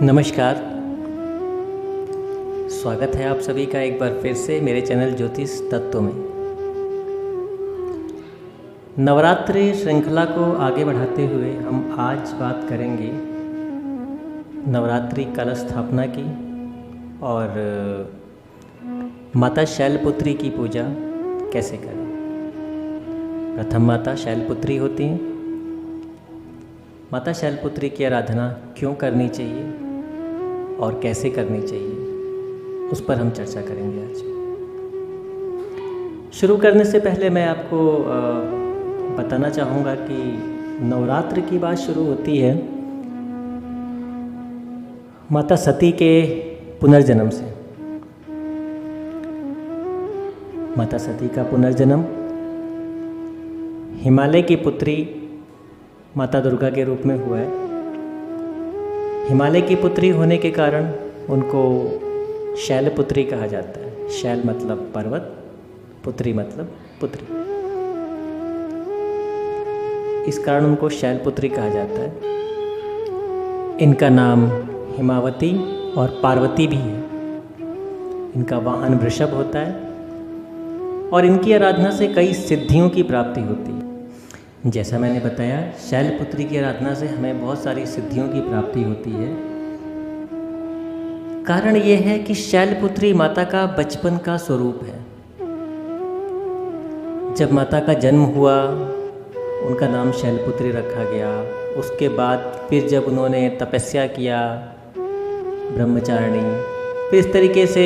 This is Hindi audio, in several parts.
नमस्कार। स्वागत है आप सभी का एक बार फिर से मेरे चैनल ज्योतिष तत्व में। नवरात्रि श्रृंखला को आगे बढ़ाते हुए हम आज बात करेंगे नवरात्रि कलश स्थापना की और माता शैलपुत्री की पूजा कैसे करें। प्रथम माता शैलपुत्री होती हैं। माता शैलपुत्री की आराधना क्यों करनी चाहिए और कैसे करनी चाहिए, उस पर हम चर्चा करेंगे आज। शुरू करने से पहले मैं आपको बताना चाहूँगा कि नवरात्र की बात शुरू होती है माता सती के पुनर्जन्म से। माता सती का पुनर्जन्म हिमालय की पुत्री माता दुर्गा के रूप में हुआ है। हिमालय की पुत्री होने के कारण उनको शैलपुत्री कहा जाता है। शैल मतलब पर्वत, पुत्री मतलब पुत्री, इस कारण उनको शैलपुत्री कहा जाता है। इनका नाम हिमावती और पार्वती भी है। इनका वाहन वृषभ होता है और इनकी आराधना से कई सिद्धियों की प्राप्ति होती है। जैसा मैंने बताया, शैलपुत्री की आराधना से हमें बहुत सारी सिद्धियों की प्राप्ति होती है। कारण ये है कि शैलपुत्री माता का बचपन का स्वरूप है। जब माता का जन्म हुआ उनका नाम शैलपुत्री रखा गया। उसके बाद फिर जब उन्होंने तपस्या किया, ब्रह्मचारिणी, फिर इस तरीके से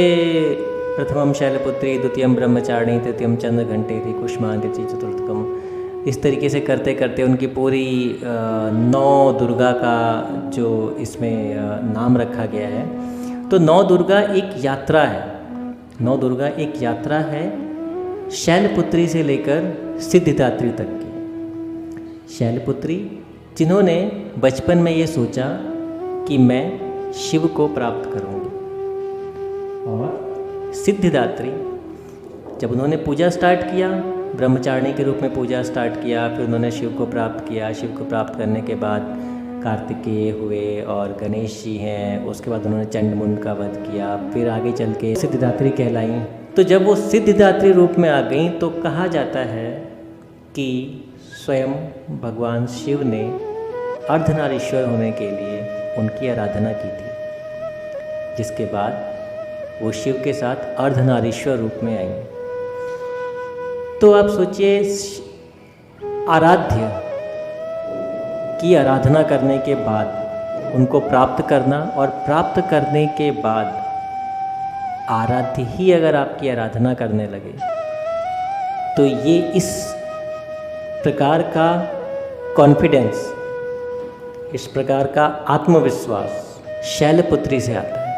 प्रथमम शैलपुत्री, द्वितीयम ब्रह्मचारिणी, तृतीयम चंद्रघंटेति, कुष्मांडेति, चतुर्थकम, इस तरीके से करते करते उनकी पूरी 9 दुर्गा का जो इसमें नाम रखा गया है। तो 9 दुर्गा एक यात्रा है। 9 दुर्गा एक यात्रा है शैलपुत्री से लेकर सिद्धिदात्री तक की। शैलपुत्री जिन्होंने बचपन में ये सोचा कि मैं शिव को प्राप्त करूँगी, और सिद्धिदात्री जब उन्होंने पूजा स्टार्ट किया, ब्रह्मचारिणी के रूप में पूजा स्टार्ट किया, फिर उन्होंने शिव को प्राप्त किया। शिव को प्राप्त करने के बाद कार्तिकेय हुए और गणेश जी हैं। उसके बाद उन्होंने चंडमुंड का वध किया, फिर आगे चल के सिद्धिदात्री कहलाईं। तो जब वो सिद्धिदात्री रूप में आ गई तो कहा जाता है कि स्वयं भगवान शिव ने अर्धनारीश्वर होने के लिए उनकी आराधना की थी, जिसके बाद वो शिव के साथ अर्धनारीश्वर रूप में आई। तो आप सोचिए, आराध्य की आराधना करने के बाद उनको प्राप्त करना, और प्राप्त करने के बाद आराध्य ही अगर आपकी आराधना करने लगे, तो ये इस प्रकार का कॉन्फिडेंस, इस प्रकार का आत्मविश्वास शैलपुत्री से आता है।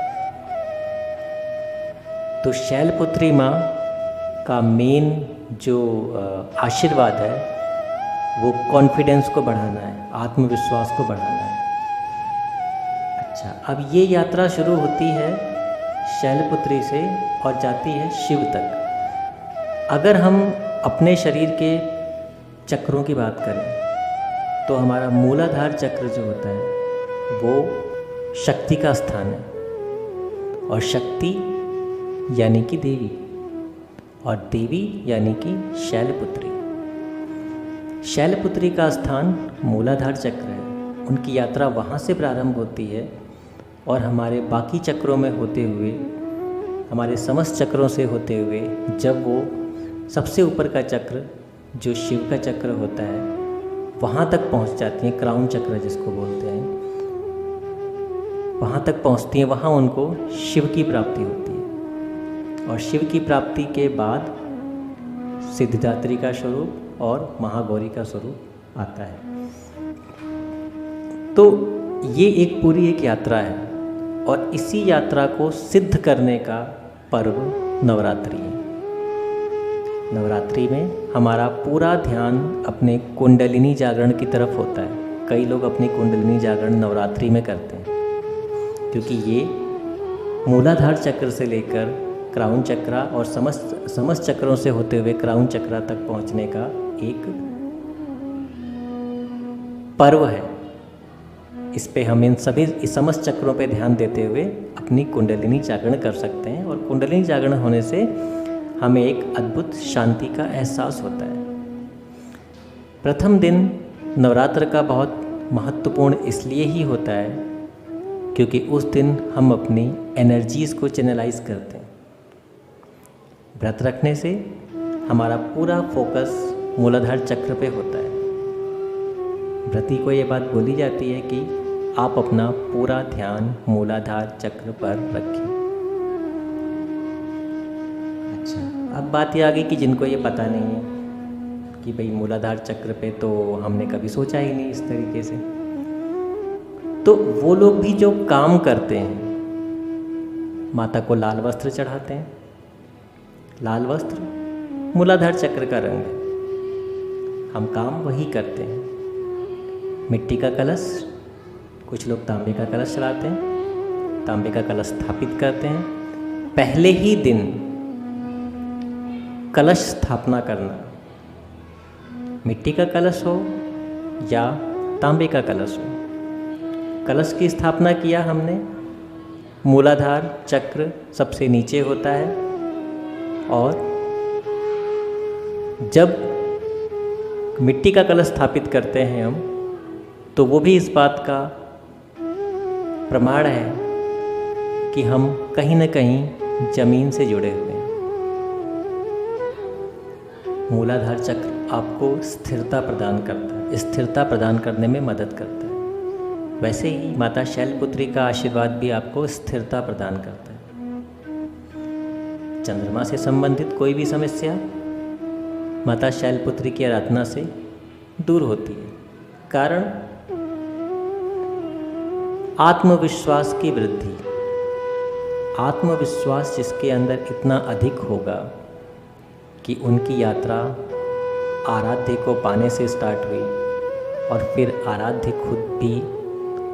तो शैलपुत्री माँ का मेन जो आशीर्वाद है वो कॉन्फिडेंस को बढ़ाना है, आत्मविश्वास को बढ़ाना है। अच्छा, अब ये यात्रा शुरू होती है शैलपुत्री से और जाती है शिव तक। अगर हम अपने शरीर के चक्रों की बात करें तो हमारा मूलाधार चक्र जो होता है वो शक्ति का स्थान है, और शक्ति यानी कि देवी, और देवी यानी कि शैलपुत्री। शैलपुत्री का स्थान मूलाधार चक्र है। उनकी यात्रा वहाँ से प्रारंभ होती है और हमारे बाकी चक्रों में होते हुए, हमारे समस्त चक्रों से होते हुए, जब वो सबसे ऊपर का चक्र जो शिव का चक्र होता है वहाँ तक पहुँच जाती हैं, क्राउन चक्र जिसको बोलते हैं, वहाँ तक पहुँचती हैं। वहाँ उनको शिव की प्राप्ति होती है, और शिव की प्राप्ति के बाद सिद्धिदात्री का स्वरूप और महागौरी का स्वरूप आता है। तो ये एक पूरी एक यात्रा है, और इसी यात्रा को सिद्ध करने का पर्व नवरात्रि है। नवरात्रि में हमारा पूरा ध्यान अपने कुंडलिनी जागरण की तरफ होता है। कई लोग अपनी कुंडलिनी जागरण नवरात्रि में करते हैं, क्योंकि ये मूलाधार चक्र से लेकर क्राउन चक्रा और समस्त चक्रों से होते हुए क्राउन चक्रा तक पहुंचने का एक पर्व है, इस पे हम इन समस्त चक्रों पे ध्यान देते हुए अपनी कुंडलिनी जागरण कर सकते हैं, और कुंडलिनी जागरण होने से हमें एक अद्भुत शांति का एहसास होता है। प्रथम दिन नवरात्र का बहुत महत्वपूर्ण इसलिए ही होता है क्योंकि उस दिन हम अपनी एनर्जीज़ को चैनलाइज करते हैं। व्रत रखने से हमारा पूरा फोकस मूलाधार चक्र पे होता है। व्रती को ये बात बोली जाती है कि आप अपना पूरा ध्यान मूलाधार चक्र पर रखें। अच्छा, अब बात ये आ गई कि जिनको ये पता नहीं है कि भाई मूलाधार चक्र पे तो हमने कभी सोचा ही नहीं इस तरीके से, तो वो लोग भी जो काम करते हैं, माता को लाल वस्त्र चढ़ाते हैं। लाल वस्त्र मूलाधार चक्र का रंग है, हम काम वही करते हैं। मिट्टी का कलश, कुछ लोग तांबे का कलश चढ़ाते हैं, तांबे का कलश स्थापित करते हैं। पहले ही दिन कलश स्थापना करना, मिट्टी का कलश हो या तांबे का कलश हो, कलश की स्थापना किया हमने। मूलाधार चक्र सबसे नीचे होता है, और जब मिट्टी का कलश स्थापित करते हैं हम, तो वो भी इस बात का प्रमाण है कि हम कहीं न कहीं जमीन से जुड़े हुए हैं। मूलाधार चक्र आपको स्थिरता प्रदान करता है, स्थिरता प्रदान करने में मदद करता है। वैसे ही माता शैलपुत्री का आशीर्वाद भी आपको स्थिरता प्रदान करता है। चंद्रमा से संबंधित कोई भी समस्या माता शैलपुत्री की आराधना से दूर होती है। कारण आत्मविश्वास की वृद्धि। आत्मविश्वास जिसके अंदर इतना अधिक होगा कि उनकी यात्रा आराध्य को पाने से स्टार्ट हुई, और फिर आराध्य खुद भी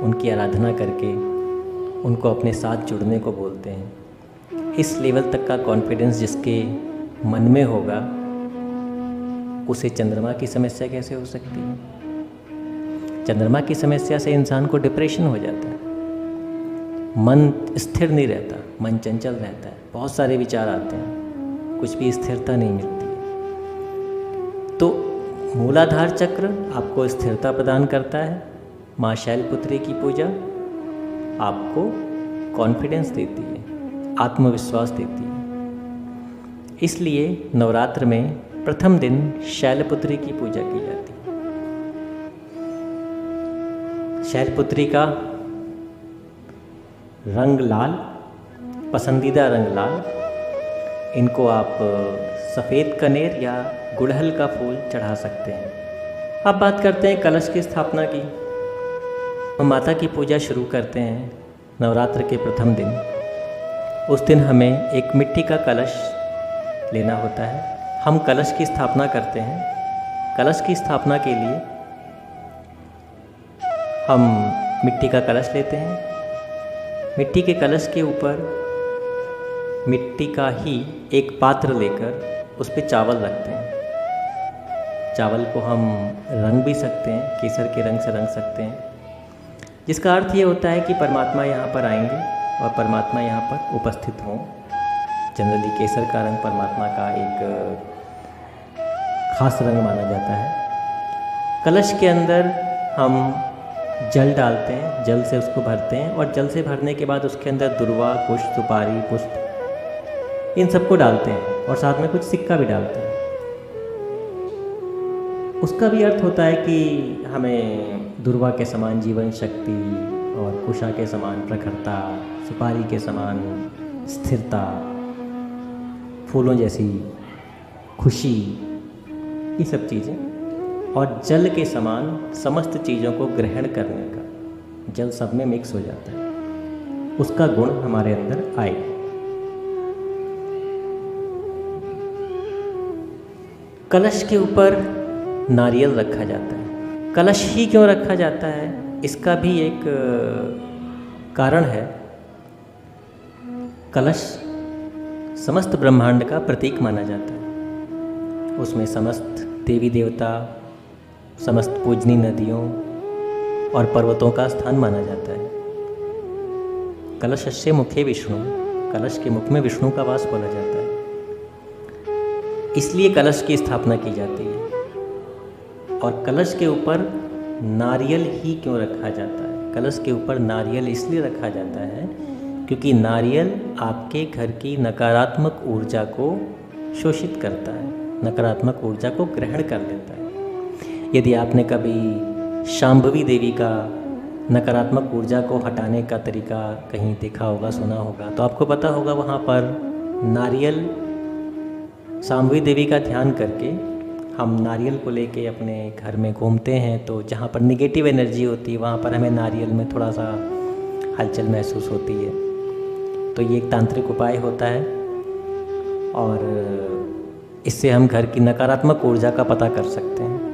उनकी आराधना करके उनको अपने साथ जुड़ने को बोलते हैं। इस लेवल तक का कॉन्फिडेंस जिसके मन में होगा, उसे चंद्रमा की समस्या कैसे हो सकती है? चंद्रमा की समस्या से इंसान को डिप्रेशन हो जाता है, मन स्थिर नहीं रहता, मन चंचल रहता है, बहुत सारे विचार आते हैं, कुछ भी स्थिरता नहीं मिलती है। तो मूलाधार चक्र आपको स्थिरता प्रदान करता है। माँ शैलपुत्री की पूजा आपको कॉन्फिडेंस देती है, आत्मविश्वास देती है। इसलिए नवरात्र में प्रथम दिन शैलपुत्री की पूजा की जाती है। शैलपुत्री का रंग लाल, पसंदीदा रंग लाल। इनको आप सफ़ेद कनेर या गुड़हल का फूल चढ़ा सकते हैं। अब बात करते हैं कलश की स्थापना की। हम माता की पूजा शुरू करते हैं नवरात्र के प्रथम दिन। उस दिन हमें एक मिट्टी का कलश लेना होता है। हम कलश की स्थापना करते हैं। कलश की स्थापना के लिए हम मिट्टी का कलश लेते हैं। मिट्टी के कलश के ऊपर मिट्टी का ही एक पात्र लेकर उस पर चावल रखते हैं। चावल को हम रंग भी सकते हैं, केसर के रंग से रंग सकते हैं, जिसका अर्थ ये होता है कि परमात्मा यहाँ पर आएंगे और परमात्मा यहाँ पर उपस्थित हों। जनरली केसर का रंग परमात्मा का एक खास रंग माना जाता है। कलश के अंदर हम जल डालते हैं, जल से उसको भरते हैं, और जल से भरने के बाद उसके अंदर दुर्वा, कुश, सुपारी, पुष्प, इन सबको डालते हैं, और साथ में कुछ सिक्का भी डालते हैं। उसका भी अर्थ होता है कि हमें दुर्वा के समान जीवन शक्ति, और कुशा के समान प्रखरता, सुपारी के समान स्थिरता, फूलों जैसी खुशी, ये सब चीज़ें, और जल के समान समस्त चीज़ों को ग्रहण करने का, जल सब में मिक्स हो जाता है, उसका गुण हमारे अंदर आए। कलश के ऊपर नारियल रखा जाता है। कलश ही क्यों रखा जाता है, इसका भी एक कारण है। कलश समस्त ब्रह्मांड का प्रतीक माना जाता है। उसमें समस्त देवी देवता, समस्त पूजनीय नदियों, और पर्वतों का स्थान माना जाता है। कलशस्य मुखे विष्णु, कलश के मुख में विष्णु का वास बोला जाता है, इसलिए कलश की स्थापना की जाती है। और कलश के ऊपर नारियल ही क्यों रखा जाता है? कलश के ऊपर नारियल इसलिए रखा जाता है क्योंकि नारियल आपके घर की नकारात्मक ऊर्जा को शोषित करता है, नकारात्मक ऊर्जा को ग्रहण कर लेता है। यदि आपने कभी शांभवी देवी का नकारात्मक ऊर्जा को हटाने का तरीका कहीं देखा होगा, सुना होगा, तो आपको पता होगा वहाँ पर नारियल, शांभवी देवी का ध्यान करके हम नारियल को लेके अपने घर में घूमते हैं, तो जहाँ पर निगेटिव एनर्जी होती है वहाँ पर हमें नारियल में थोड़ा सा हलचल महसूस होती है। तो ये एक तांत्रिक उपाय होता है और इससे हम घर की नकारात्मक ऊर्जा का पता कर सकते हैं।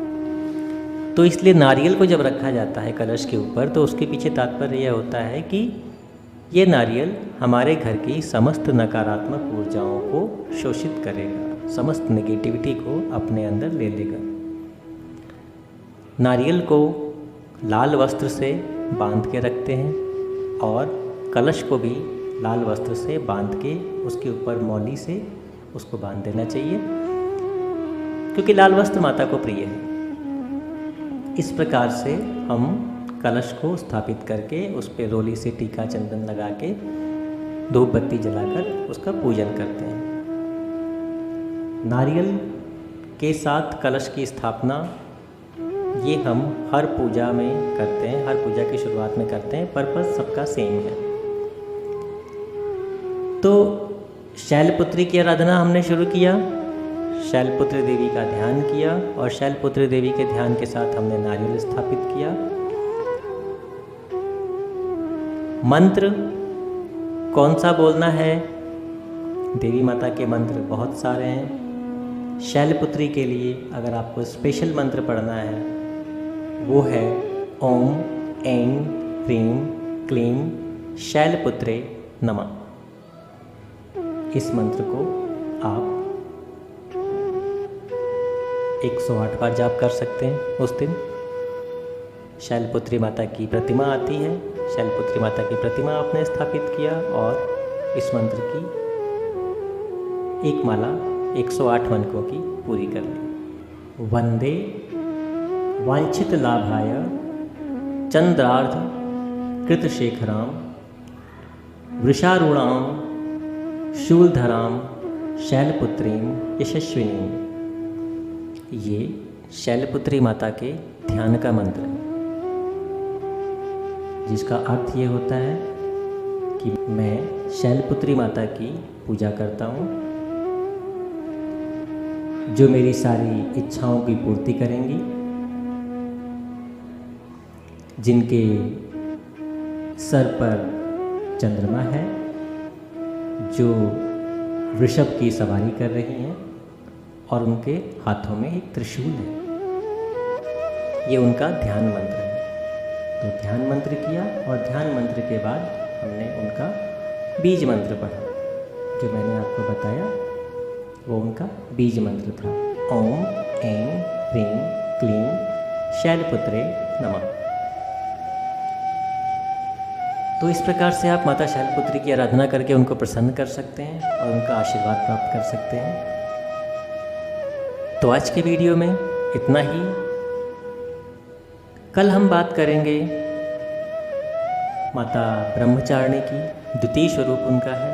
तो इसलिए नारियल को जब रखा जाता है कलश के ऊपर, तो उसके पीछे तात्पर्य यह होता है कि ये नारियल हमारे घर की समस्त नकारात्मक ऊर्जाओं को शोषित करेगा, समस्त नेगेटिविटी को अपने अंदर ले लेगा। नारियल को लाल वस्त्र से बांध के रखते हैं और कलश को भी लाल वस्त्र से बांध के उसके ऊपर मौली से उसको बांध देना चाहिए, क्योंकि लाल वस्त्र माता को प्रिय है। इस प्रकार से हम कलश को स्थापित करके उस पर रोली से टीका चंदन लगा के धूप बत्ती जलाकर उसका पूजन करते हैं। नारियल के साथ कलश की स्थापना ये हम हर पूजा में करते हैं, हर पूजा की शुरुआत में करते हैं, पर्पस सबका सेम है। तो शैलपुत्री की आराधना हमने शुरू किया, शैलपुत्री देवी का ध्यान किया और शैलपुत्री देवी के ध्यान के साथ हमने नारियल स्थापित किया। मंत्र कौन सा बोलना है? देवी माता के मंत्र बहुत सारे हैं। शैलपुत्री के लिए अगर आपको स्पेशल मंत्र पढ़ना है वो है ओम ऐं ह्रीं क्लीं शैलपुत्रे नमः। इस मंत्र को आप 108 बार जाप कर सकते हैं उस दिन। शैलपुत्री माता की प्रतिमा आती है, शैलपुत्री माता की प्रतिमा आपने स्थापित किया और इस मंत्र की एक माला 108 मनकों की पूरी कर ली। वंदे वांछित लाभाय चंद्रार्ध कृतशेखराम वृषारूणाम शूलधराम शैलपुत्रीम यशस्विनीम। ये शैलपुत्री माता के ध्यान का मंत्र है, जिसका अर्थ ये होता है कि मैं शैलपुत्री माता की पूजा करता हूँ, जो मेरी सारी इच्छाओं की पूर्ति करेंगी, जिनके सर पर चंद्रमा है, जो वृषभ की सवारी कर रही हैं और उनके हाथों में एक त्रिशूल है। ये उनका ध्यान मंत्र है। तो ध्यान मंत्र किया और ध्यान मंत्र के बाद हमने उनका बीज मंत्र पढ़ा, जो मैंने आपको बताया वो उनका बीज मंत्र था, ओम ऐं ह्रीं क्लीं शैलपुत्रे नमः। तो इस प्रकार से आप माता शैलपुत्री की आराधना करके उनको प्रसन्न कर सकते हैं और उनका आशीर्वाद प्राप्त कर सकते हैं। तो आज के वीडियो में इतना ही। कल हम बात करेंगे माता ब्रह्मचारिणी की, द्वितीय स्वरूप उनका है,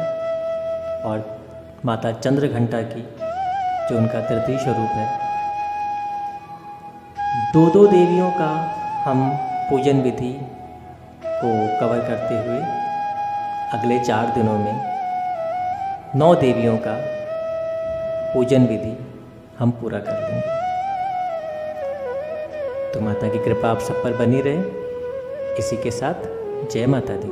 और माता चंद्रघंटा की, जो उनका तृतीय स्वरूप है। दो देवियों का हम पूजन विधि को कवर करते हुए अगले 4 दिनों में 9 देवियों का पूजन विधि हम पूरा कर लेंगे। तो माता की कृपा आप सब पर बनी रहे। इसी के साथ जय माता दी।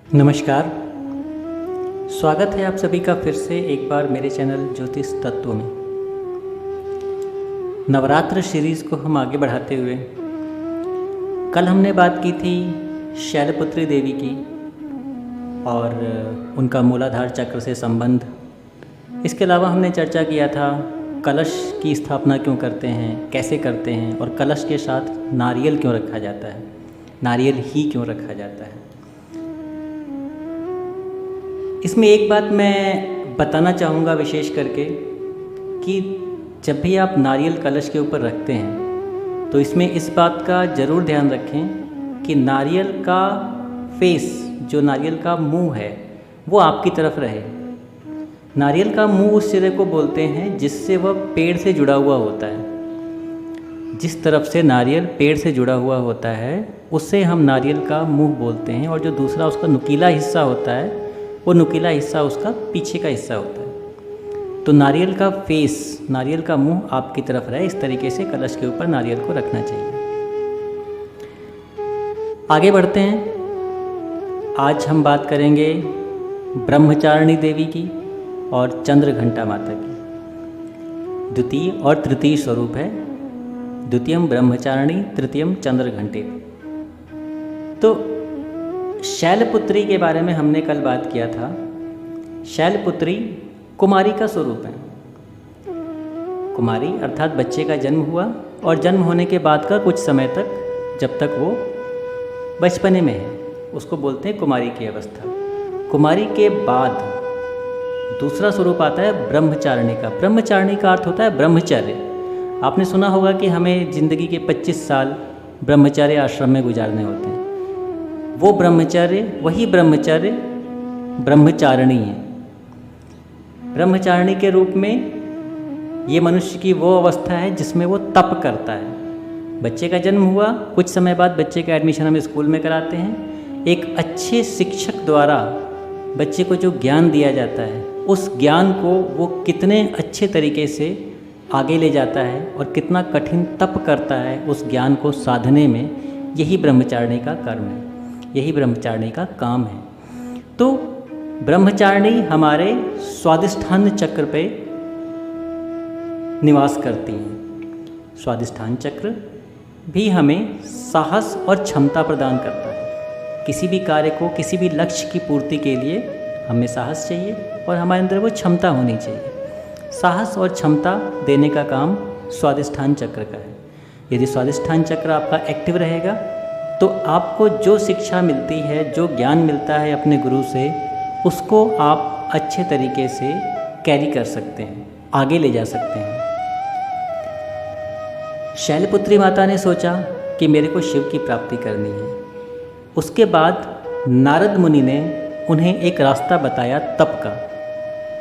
नमस्कार, स्वागत है आप सभी का फिर से एक बार मेरे चैनल ज्योतिष तत्व में। नवरात्र सीरीज़ को हम आगे बढ़ाते हुए कल हमने बात की थी शैलपुत्री देवी की, और उनका मूलाधार चक्र से संबंध। इसके अलावा हमने चर्चा किया था कलश की स्थापना क्यों करते हैं, कैसे करते हैं, और कलश के साथ नारियल क्यों रखा जाता है, नारियल ही क्यों रखा जाता है। इसमें एक बात मैं बताना चाहूँगा विशेष करके कि जब भी आप नारियल कलश के ऊपर रखते हैं तो इसमें इस बात का ज़रूर ध्यान रखें कि नारियल का फेस, जो नारियल का मुंह है, वो आपकी तरफ रहे। नारियल का मुंह उस सिरे को बोलते हैं जिससे वह पेड़ से जुड़ा हुआ होता है। जिस तरफ से नारियल पेड़ से जुड़ा हुआ होता है उससे हम नारियल का मुंह बोलते हैं, और जो दूसरा उसका नुकीला हिस्सा होता है वो नुकीला हिस्सा उसका पीछे का हिस्सा होता है। तो नारियल का फेस, नारियल का मुंह आपकी तरफ रहे, इस तरीके से कलश के ऊपर नारियल को रखना चाहिए। आगे बढ़ते हैं। आज हम बात करेंगे ब्रह्मचारिणी देवी की और चंद्रघंटा माता की। द्वितीय और तृतीय स्वरूप है, द्वितीयम ब्रह्मचारिणी, तृतीयम चंद्रघंटे। तो शैलपुत्री के बारे में हमने कल बात किया था। शैलपुत्री कुमारी का स्वरूप है। कुमारी अर्थात बच्चे का जन्म हुआ और जन्म होने के बाद का कुछ समय तक, जब तक वो बचपने में है, उसको बोलते हैं कुमारी की अवस्था। कुमारी के बाद दूसरा स्वरूप आता है ब्रह्मचारिणी का। ब्रह्मचारिणी का अर्थ होता है ब्रह्मचर्य। आपने सुना होगा कि हमें ज़िंदगी के 25 साल ब्रह्मचर्य आश्रम में गुजारने होते हैं। वो ब्रह्मचर्य, वही ब्रह्मचर्य ब्रह्मचारिणी है। ब्रह्मचारिणी के रूप में ये मनुष्य की वो अवस्था है जिसमें वो तप करता है। बच्चे का जन्म हुआ, कुछ समय बाद बच्चे का एडमिशन हम स्कूल में कराते हैं। एक अच्छे शिक्षक द्वारा बच्चे को जो ज्ञान दिया जाता है, उस ज्ञान को वो कितने अच्छे तरीके से आगे ले जाता है और कितना कठिन तप करता है उस ज्ञान को साधने में, यही ब्रह्मचारिणी का कर्म है, यही ब्रह्मचारिणी का काम है। तो ब्रह्मचारिणी हमारे स्वादिष्ठान चक्र पे निवास करती हैं। स्वादिष्ठान चक्र भी हमें साहस और क्षमता प्रदान करता है। किसी भी कार्य को, किसी भी लक्ष्य की पूर्ति के लिए हमें साहस चाहिए और हमारे अंदर वो क्षमता होनी चाहिए। साहस और क्षमता देने का काम स्वादिष्ठान चक्र का है। यदि स्वादिष्ठान चक्र आपका एक्टिव रहेगा तो आपको जो शिक्षा मिलती है, जो ज्ञान मिलता है अपने गुरु से, उसको आप अच्छे तरीके से कैरी कर सकते हैं, आगे ले जा सकते हैं। शैलपुत्री माता ने सोचा कि मेरे को शिव की प्राप्ति करनी है। उसके बाद नारद मुनि ने उन्हें एक रास्ता बताया तप का,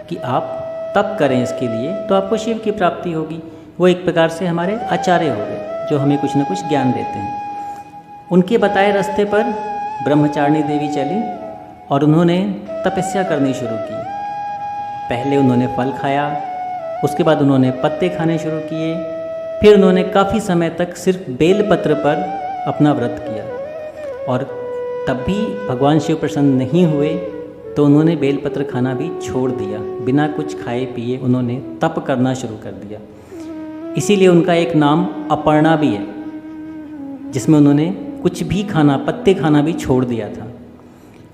कि आप तप करें इसके लिए तो आपको शिव की प्राप्ति होगी। वो एक प्रकार से हमारे आचार्य हो गए जो हमें कुछ न कुछ ज्ञान देते हैं। उनके बताए रास्ते पर ब्रह्मचारिणी देवी चली और उन्होंने तपस्या करनी शुरू की। पहले उन्होंने फल खाया, उसके बाद उन्होंने पत्ते खाने शुरू किए, फिर उन्होंने काफ़ी समय तक सिर्फ बेलपत्र पर अपना व्रत किया। और तब भी भगवान शिव प्रसन्न नहीं हुए तो उन्होंने बेलपत्र खाना भी छोड़ दिया। बिना कुछ खाए पिए उन्होंने तप करना शुरू कर दिया। इसीलिए उनका एक नाम अपर्णा भी है, जिसमें उन्होंने कुछ भी खाना, पत्ते खाना भी छोड़ दिया था।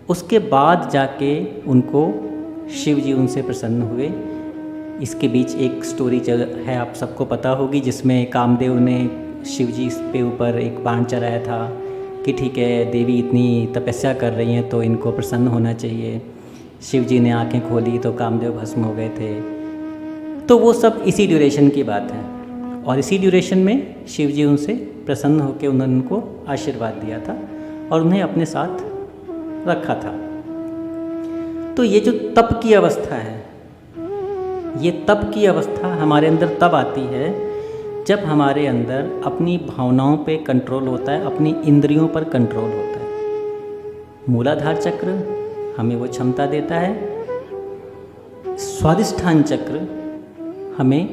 उसके बाद जाके उनको शिव जी उनसे प्रसन्न हुए। इसके बीच एक स्टोरी चल है, आप सबको पता होगी, जिसमें कामदेव ने शिव जी पे ऊपर एक बाण चलाया था कि ठीक है, देवी इतनी तपस्या कर रही हैं तो इनको प्रसन्न होना चाहिए। शिव जी ने आंखें खोली तो कामदेव भस्म हो गए थे। तो वो सब इसी ड्यूरेशन की बात है, और इसी ड्यूरेशन में शिव जी उनसे प्रसन्न होकर उन्होंने उनको आशीर्वाद दिया था और उन्हें अपने साथ रखा था। तो ये जो तप की अवस्था है, ये तप की अवस्था हमारे अंदर तब आती है जब हमारे अंदर अपनी भावनाओं पे कंट्रोल होता है, अपनी इंद्रियों पर कंट्रोल होता है। मूलाधार चक्र हमें वो क्षमता देता है। स्वादिष्ठान चक्र हमें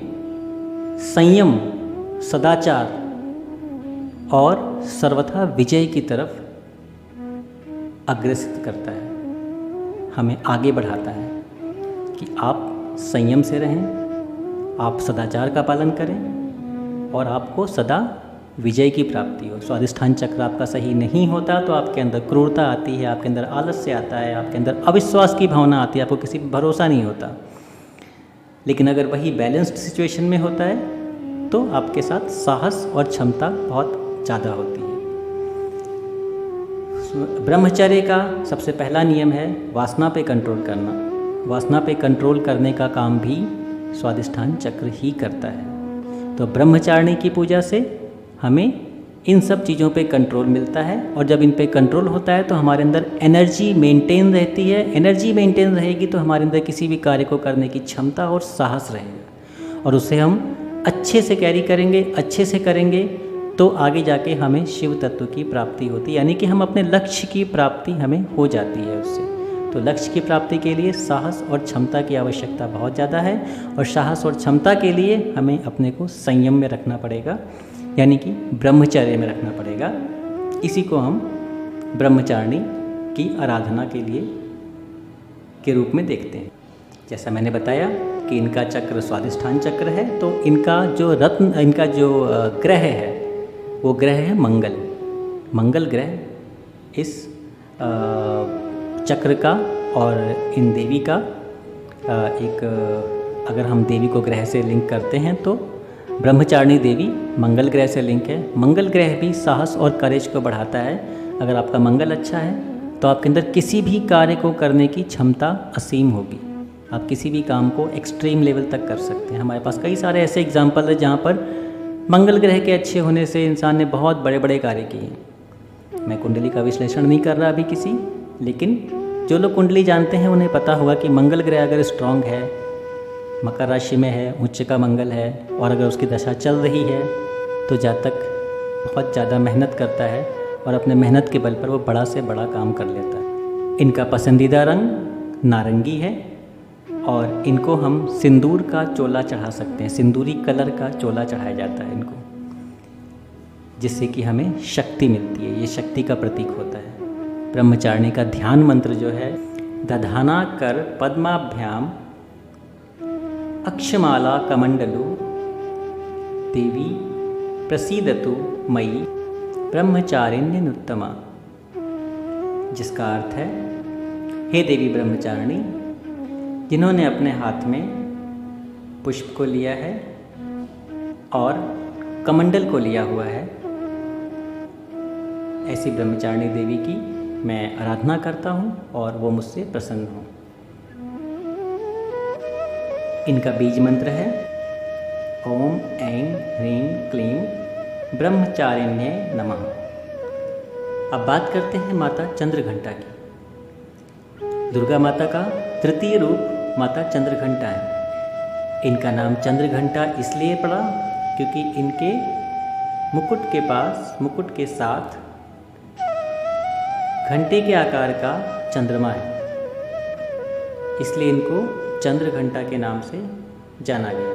संयम, सदाचार और सर्वथा विजय की तरफ अग्रसित करता है, हमें आगे बढ़ाता है कि आप संयम से रहें, आप सदाचार का पालन करें और आपको सदा विजय की प्राप्ति हो। स्वादिष्ठान चक्र आपका सही नहीं होता तो आपके अंदर क्रूरता आती है, आपके अंदर आलस्य आता है, आपके अंदर अविश्वास की भावना आती है, आपको किसी पर भरोसा नहीं होता। लेकिन अगर वही बैलेंस्ड सिचुएशन में होता है तो आपके साथ साहस और क्षमता बहुत ज़्यादा होती है। ब्रह्मचर्य का सबसे पहला नियम है वासना पे कंट्रोल करना। वासना पे कंट्रोल करने का काम भी स्वादिष्ठान चक्र ही करता है। तो ब्रह्मचारिणी की पूजा से हमें इन सब चीज़ों पे कंट्रोल मिलता है, और जब इन पे कंट्रोल होता है तो हमारे अंदर एनर्जी मेंटेन रहती है। एनर्जी मेंटेन रहेगी तो हमारे अंदर किसी भी कार्य को करने की क्षमता और साहस रहेगा, और उसे हम अच्छे से कैरी करेंगे, अच्छे से करेंगे तो आगे जाके हमें शिव तत्व की प्राप्ति होती है, यानी कि हम अपने लक्ष्य की प्राप्ति हमें हो जाती है उससे। तो लक्ष्य की प्राप्ति के लिए साहस और क्षमता की आवश्यकता बहुत ज़्यादा है, और साहस और क्षमता के लिए हमें अपने को संयम में रखना पड़ेगा, यानी कि ब्रह्मचर्य में रखना पड़ेगा। इसी को हम ब्रह्मचारिणी की आराधना के लिए के रूप में देखते हैं। जैसा मैंने बताया कि इनका चक्र स्वादिष्ठान चक्र है, तो इनका जो ग्रह है वो ग्रह है मंगल। मंगल ग्रह इस चक्र का और इन देवी का अगर हम देवी को ग्रह से लिंक करते हैं तो ब्रह्मचारिणी देवी मंगल ग्रह से लिंक है। मंगल ग्रह भी साहस और करेज को बढ़ाता है। अगर आपका मंगल अच्छा है तो आपके अंदर किसी भी कार्य को करने की क्षमता असीम होगी। आप किसी भी काम को एक्सट्रीम लेवल तक कर सकते हैं। हमारे पास कई सारे ऐसे एग्जाम्पल हैं जहाँ पर मंगल ग्रह के अच्छे होने से इंसान ने बहुत बड़े बड़े कार्य किए। मैं कुंडली का विश्लेषण नहीं कर रहा अभी किसी, लेकिन जो लोग कुंडली जानते हैं उन्हें पता होगा कि मंगल ग्रह अगर स्ट्रांग है, मकर राशि में है, उच्च का मंगल है, और अगर उसकी दशा चल रही है तो जातक बहुत ज़्यादा मेहनत करता है और अपने मेहनत के बल पर वो बड़ा से बड़ा काम कर लेता है। इनका पसंदीदा रंग नारंगी है, और इनको हम सिंदूर का चोला चढ़ा सकते हैं। सिंदूरी कलर का चोला चढ़ाया जाता है इनको, जिससे कि हमें शक्ति मिलती है। ये शक्ति का प्रतीक होता है। ब्रह्मचारिणी का ध्यान मंत्र जो है, दधाना कर पद्माभ्याम अक्षमाला कमंडलु देवी प्रसीदतु मयि ब्रह्मचारिण्यनुत्तमा, जिसका अर्थ है, हे देवी ब्रह्मचारिणी, जिन्होंने अपने हाथ में पुष्प को लिया है और कमंडल को लिया हुआ है, ऐसी ब्रह्मचारिणी देवी की मैं आराधना करता हूँ और वो मुझसे प्रसन्न हो। इनका बीज मंत्र है ओम ऐं ह्रीं क्लीं ब्रह्मचारिण्ये नमः। अब बात करते हैं माता चंद्रघंटा की। दुर्गा माता का तृतीय रूप माता चंद्रघंटा है। इनका नाम चंद्रघंटा इसलिए पड़ा क्योंकि इनके मुकुट के पास, मुकुट के साथ घंटे के आकार का चंद्रमा है, इसलिए इनको चंद्रघंटा के नाम से जाना गया।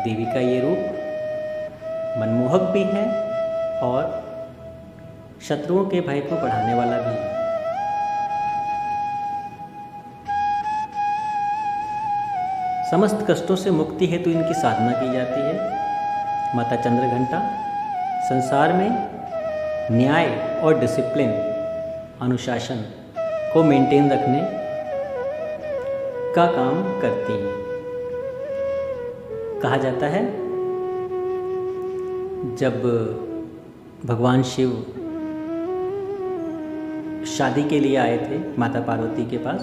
देवी का ये रूप मनमोहक भी है और शत्रुओं के भय को बढ़ाने वाला भी है। समस्त कष्टों से मुक्ति हेतु इनकी साधना की जाती है। माता चंद्रघंटा संसार में न्याय और डिसिप्लिन, अनुशासन को मेंटेन रखने का काम करती है। कहा जाता है जब भगवान शिव शादी के लिए आए थे माता पार्वती के पास,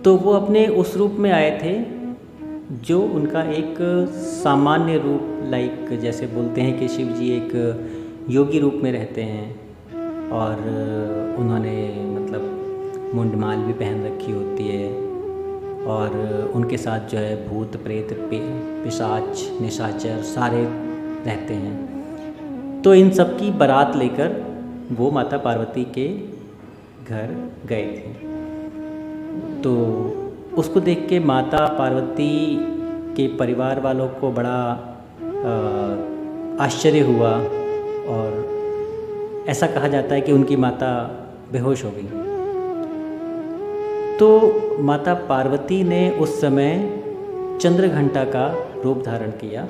तो वो अपने उस रूप में आए थे जो उनका एक सामान्य रूप, लाइक जैसे बोलते हैं कि शिव जी एक योगी रूप में रहते हैं और उन्होंने मतलब मुंडमाल भी पहन रखी होती है, और उनके साथ जो है भूत प्रेत पिशाच निशाचर सारे रहते हैं। तो इन सब की बारात लेकर वो माता पार्वती के घर गए थे। तो उसको देख के माता पार्वती के परिवार वालों को बड़ा आश्चर्य हुआ, और ऐसा कहा जाता है कि उनकी माता बेहोश हो गई। तो माता पार्वती ने उस समय चंद्रघंटा का रूप धारण किया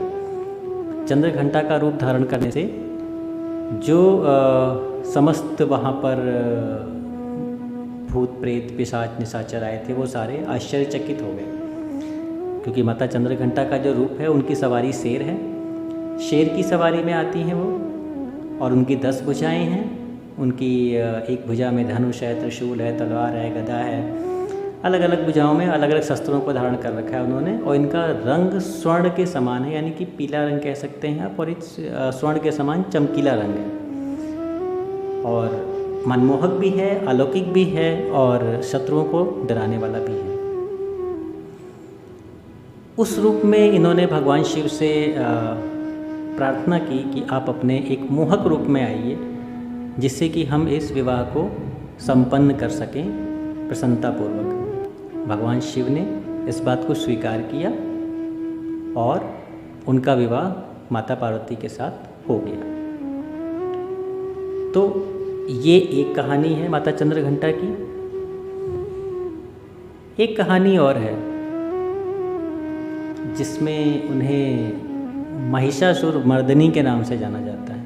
चंद्रघंटा का रूप धारण करने से जो समस्त वहाँ पर भूत प्रेत पिशाच निशाचर आए थे वो सारे आश्चर्यचकित हो गए, क्योंकि माता चंद्रघंटा का जो रूप है उनकी सवारी शेर है, शेर की सवारी में आती हैं वो, और उनकी 10 भुजाएँ हैं। उनकी एक भुजा में धनुष है, त्रिशूल है, तलवार है, गदा है, अलग अलग भुजाओं में अलग अलग शस्त्रों को धारण कर रखा है उन्होंने। और इनका रंग स्वर्ण के समान है, यानी कि पीला रंग कह सकते हैं आप, और इस स्वर्ण के समान चमकीला रंग है, और मनमोहक भी है, अलौकिक भी है, और शत्रुओं को डराने वाला भी है। उस रूप में इन्होंने भगवान शिव से प्रार्थना की कि आप अपने एक मोहक रूप में आइए, जिससे कि हम इस विवाह को संपन्न कर सकें प्रसन्नतापूर्वक। भगवान शिव ने इस बात को स्वीकार किया और उनका विवाह माता पार्वती के साथ हो गया। तो ये एक कहानी है माता चंद्रघंटा की। एक कहानी और है जिसमें उन्हें महिषासुर मर्दनी के नाम से जाना जाता है।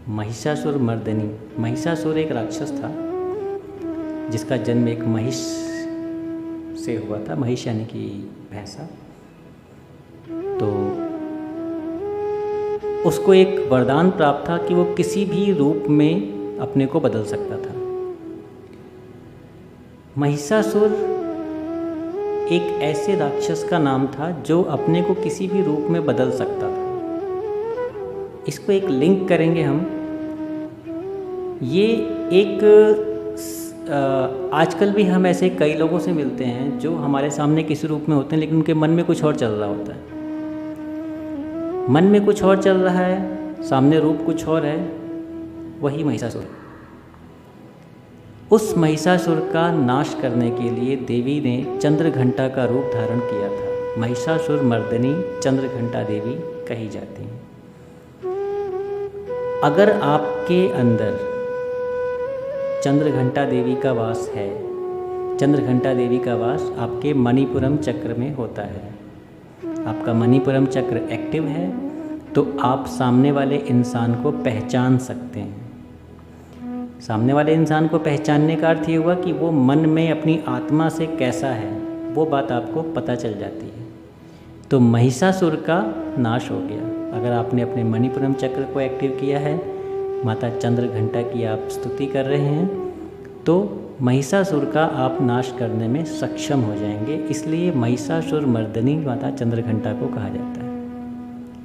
महिषासुर मर्दनी, महिषासुर एक राक्षस था जिसका जन्म एक महिष से हुआ था। महिष यानी कि भैंसा। तो उसको एक वरदान प्राप्त था कि वो किसी भी रूप में अपने को बदल सकता था। महिषासुर एक ऐसे राक्षस का नाम था जो अपने को किसी भी रूप में बदल सकता था। इसको एक लिंक करेंगे हम। ये एक आजकल भी हम ऐसे कई लोगों से मिलते हैं जो हमारे सामने किसी रूप में होते हैं, लेकिन उनके मन में कुछ और चल रहा होता है। मन में कुछ और चल रहा है, सामने रूप कुछ और है, वही महिषासुर। उस महिषासुर का नाश करने के लिए देवी ने चंद्रघंटा का रूप धारण किया था। महिषासुर मर्दनी चंद्रघंटा देवी कही जाती हैं। अगर आपके अंदर चंद्रघंटा देवी का वास है, चंद्रघंटा देवी का वास आपके मणिपुरम चक्र में होता है, आपका मणिपुरम चक्र एक्टिव है, तो आप सामने वाले इंसान को पहचान सकते हैं। सामने वाले इंसान को पहचानने का अर्थ ये हुआ कि वो मन में अपनी आत्मा से कैसा है, वो बात आपको पता चल जाती है। तो महिषासुर का नाश हो गया। अगर आपने अपने मणिपुरम चक्र को एक्टिव किया है, माता चंद्रघंटा की आप स्तुति कर रहे हैं, तो महिषासुर का आप नाश करने में सक्षम हो जाएंगे। इसलिए महिषासुर मर्दनी माता चंद्रघंटा को कहा जाता है।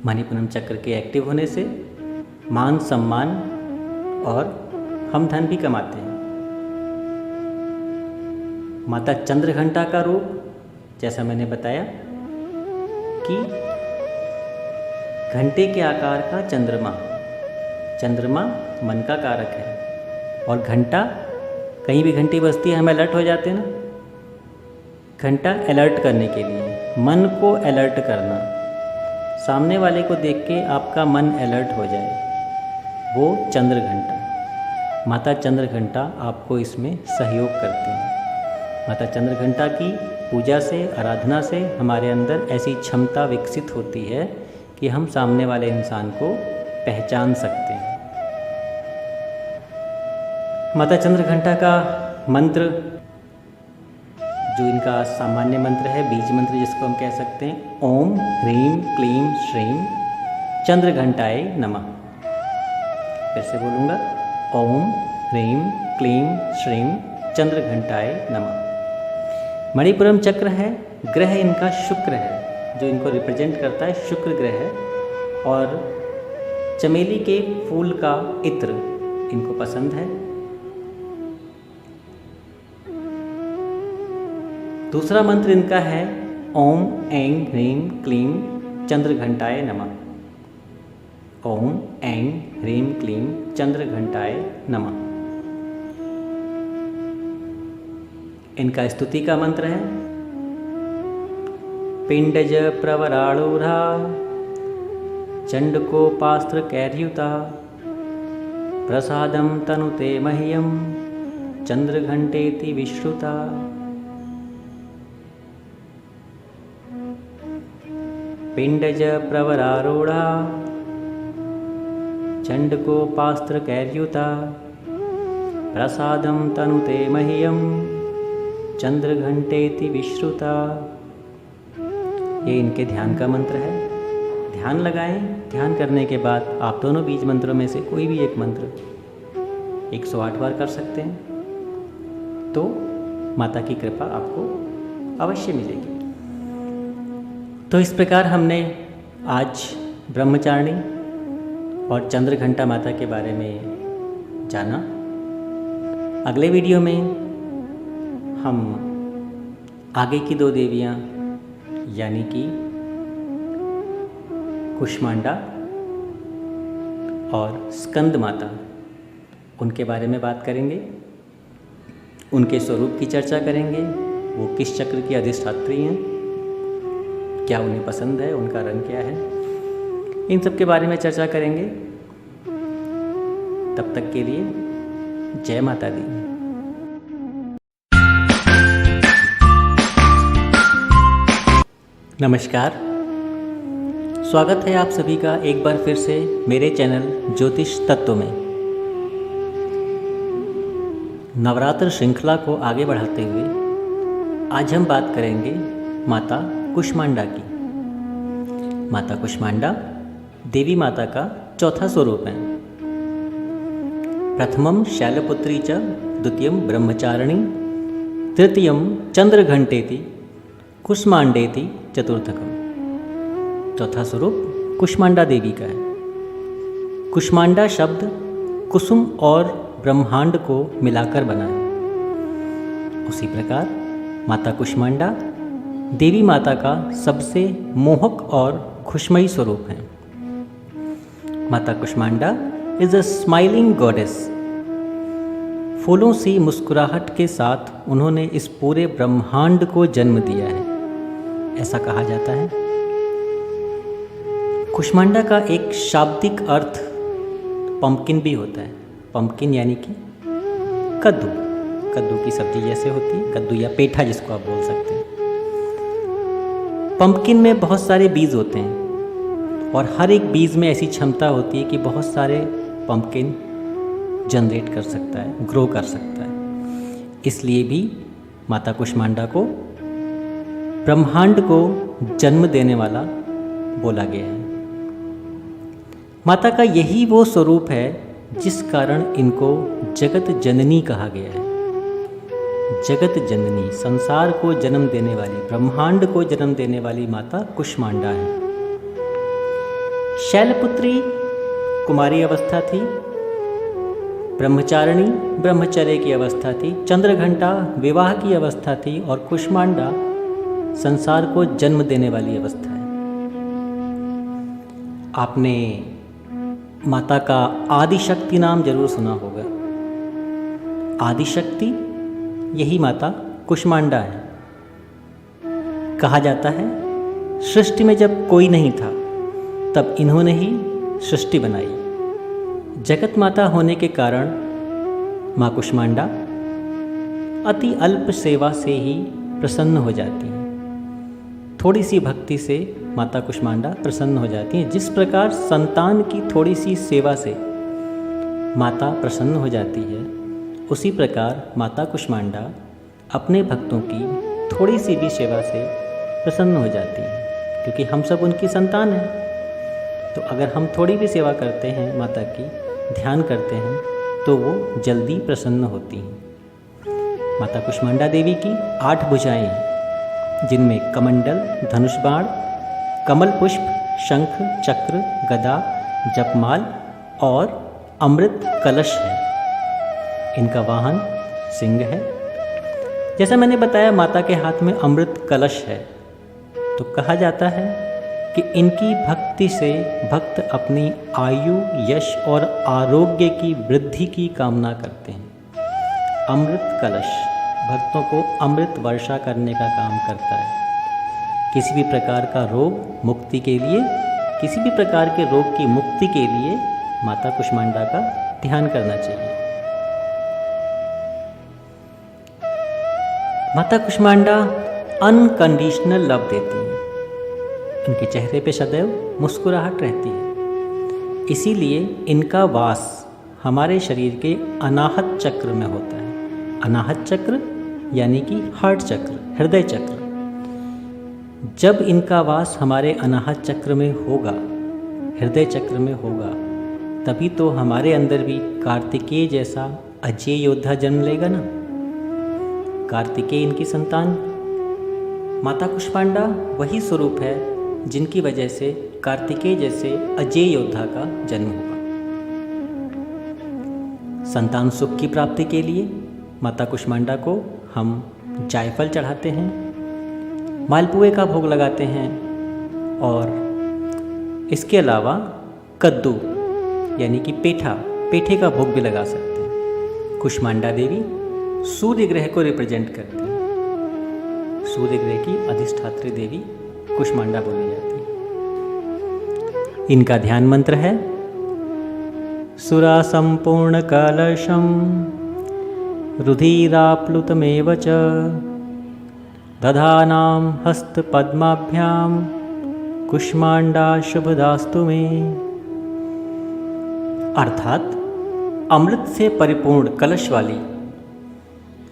मणिपुरम चक्र के एक्टिव होने से मान सम्मान और हम धन भी कमाते हैं। माता चंद्रघंटा का रूप, जैसा मैंने बताया कि घंटे के आकार का चंद्रमा, चंद्रमा मन का कारक है, और घंटा, कहीं भी घंटी बजती है हम अलर्ट हो जाते हैं ना। घंटा अलर्ट करने के लिए, मन को अलर्ट करना, सामने वाले को देख के आपका मन अलर्ट हो जाए, वो चंद्रघंटा। माता चंद्रघंटा आपको इसमें सहयोग करते हैं। माता चंद्रघंटा की पूजा से, आराधना से हमारे अंदर ऐसी क्षमता विकसित होती है कि हम सामने वाले इंसान को पहचान सकते हैं। माता चंद्रघंटा का मंत्र, जो इनका सामान्य मंत्र है, बीज मंत्र जिसको हम कह सकते हैं, ओम ह्रीम क्लीम श्रीम चंद्रघंटाय नमः। फिर से बोलूँगा, ओम ह्रीम क्लीम श्रीम चंद्रघंटाय नमः। मणिपुरम चक्र है, ग्रह इनका शुक्र है, जो इनको रिप्रेजेंट करता है, शुक्र ग्रह है, और चमेली के फूल का इत्र इनको पसंद है। दूसरा मंत्र इनका है ओम ऐं ह्रीम क्लीम चंद्रघंटाय नमः। ओम ऐं ह्रीम क्लीम चंद्रघंटाय नमः। इनका स्तुति का मंत्र है पिंडज प्रवराणुरा चंडकोपास्त्र कैर्युता प्रसादम तनुते मह्यम चंद्रघंटेति विश्रुता। पिंडज प्रवरारूढ़ा चंडकोपास्त्र कैर्युता प्रसादम तनुते मह्यम चंद्रघंटेति विश्रुता। ये इनके ध्यान का मंत्र है। ध्यान लगाएं। ध्यान करने के बाद आप दोनों बीज मंत्रों में से कोई भी एक मंत्र 108 बार कर सकते हैं, तो माता की कृपा आपको अवश्य मिलेगी। तो इस प्रकार हमने आज ब्रह्मचारिणी और चंद्रघंटा माता के बारे में जाना। अगले वीडियो में हम आगे की 2 देवियाँ यानी कि कुष्मांडा और स्कंद माता, उनके बारे में बात करेंगे। उनके स्वरूप की चर्चा करेंगे। वो किस चक्र की अधिष्ठात्री हैं, क्या उन्हें पसंद है, उनका रंग क्या है, इन सब के बारे में चर्चा करेंगे। तब तक के लिए जय माता दी। नमस्कार, स्वागत है आप सभी का एक बार फिर से मेरे चैनल ज्योतिष तत्व में। नवरात्र श्रृंखला को आगे बढ़ाते हुए आज हम बात करेंगे माता कुष्मांडा की। माता कुष्मांडा देवी माता का चौथा स्वरूप है। प्रथमम शैलपुत्री च द्वितीयम ब्रह्मचारिणी तृतीयम चंद्रघंटेति कुष्मांडेति चतुर्थकम। चौथा स्वरूप कुष्मांडा देवी का है। कुष्मांडा शब्द कुसुम और ब्रह्मांड को मिलाकर बना है। उसी प्रकार माता कुष्मांडा देवी माता का सबसे मोहक और खुशमयी स्वरूप है। माता Kushmanda is a smiling goddess. फूलों सी मुस्कुराहट के साथ उन्होंने इस पूरे ब्रह्मांड को जन्म दिया है, ऐसा कहा जाता है। कुष्मांडा का एक शाब्दिक अर्थ पंपकिन भी होता है। पंपकिन यानी कि कद्दू, कद्दू की सब्जी जैसे होती है, कद्दू या पेठा जिसको आप बोल सकते हैं। पंपकिन में बहुत सारे बीज होते हैं और हर एक बीज में ऐसी क्षमता होती है कि बहुत सारे पंपकिन जनरेट कर सकता है, ग्रो कर सकता है। इसलिए भी माता कुष्मांडा को ब्रह्मांड को जन्म देने वाला बोला गया है। माता का यही वो स्वरूप है जिस कारण इनको जगत जननी कहा गया है। जगत जननी, संसार को जन्म देने वाली, ब्रह्मांड को जन्म देने वाली माता कुष्मांडा है। शैलपुत्री कुमारी अवस्था थी, ब्रह्मचारिणी ब्रह्मचर्य की अवस्था थी, चंद्रघंटा विवाह की अवस्था थी और कुष्मांडा संसार को जन्म देने वाली अवस्था है। आपने माता का आदिशक्ति नाम जरूर सुना होगा। आदिशक्ति यही माता कुष्मांडा है। कहा जाता है सृष्टि में जब कोई नहीं था तब इन्होंने ही सृष्टि बनाई। जगत माता होने के कारण माँ कुष्मांडा अति अल्प सेवा से ही प्रसन्न हो जाती हैं। थोड़ी सी भक्ति से माता कुष्मांडा प्रसन्न हो जाती हैं। जिस प्रकार संतान की थोड़ी सी सेवा से माता प्रसन्न हो जाती है, उसी प्रकार माता कुष्मांडा अपने भक्तों की थोड़ी सी भी सेवा से प्रसन्न हो जाती है, क्योंकि हम सब उनकी संतान हैं। तो अगर हम थोड़ी भी सेवा करते हैं माता की, ध्यान करते हैं, तो वो जल्दी प्रसन्न होती हैं। माता कुष्मांडा देवी की 8 भुजाएं हैं, जिनमें कमंडल, धनुष बाण, कमल पुष्प, शंख, चक्र, गदा, जपमाल और अमृत कलश है। इनका वाहन सिंह है। जैसा मैंने बताया, माता के हाथ में अमृत कलश है, तो कहा जाता है कि इनकी भक्ति से भक्त अपनी आयु, यश और आरोग्य की वृद्धि की कामना करते हैं। अमृत कलश भक्तों को अमृत वर्षा करने का काम करता है। किसी भी प्रकार का रोग मुक्ति के लिए, किसी भी प्रकार के रोग की मुक्ति के लिए माता कुष्मांडा का ध्यान करना चाहिए। माता कुष्मांडा अनकंडीशनल लव देती हैं। इनके चेहरे पे सदैव मुस्कुराहट रहती है। इसीलिए इनका वास हमारे शरीर के अनाहत चक्र में होता है। अनाहत चक्र यानी कि हार्ट चक्र, हृदय चक्र। जब इनका वास हमारे अनाहत चक्र में होगा, हृदय चक्र में होगा, तभी तो हमारे अंदर भी कार्तिकेय जैसा अजय योद्धा जन्म लेगा ना। कार्तिकेय इनकी संतान। माता कुष्मांडा वही स्वरूप है जिनकी वजह से कार्तिकेय जैसे अजय योद्धा का जन्म होगा। संतान सुख की प्राप्ति के लिए माता कुष्मांडा को हम जायफल चढ़ाते हैं, मालपुए का भोग लगाते हैं और इसके अलावा कद्दू यानी कि पेठे का भोग भी लगा सकते हैं। कुष्मांडा देवी सूर्य ग्रह को रिप्रेजेंट करती है। सूर्य ग्रह की अधिष्ठात्री देवी कुष्मांडा बोली जाती है। इनका ध्यान मंत्र है सुरा संपूर्ण कलशम रुधिराप्लुतमेव च दधानां हस्त पद्माभ्याम कुष्मांडा शुभदास्तु मे। अर्थात अमृत से परिपूर्ण कलश वाली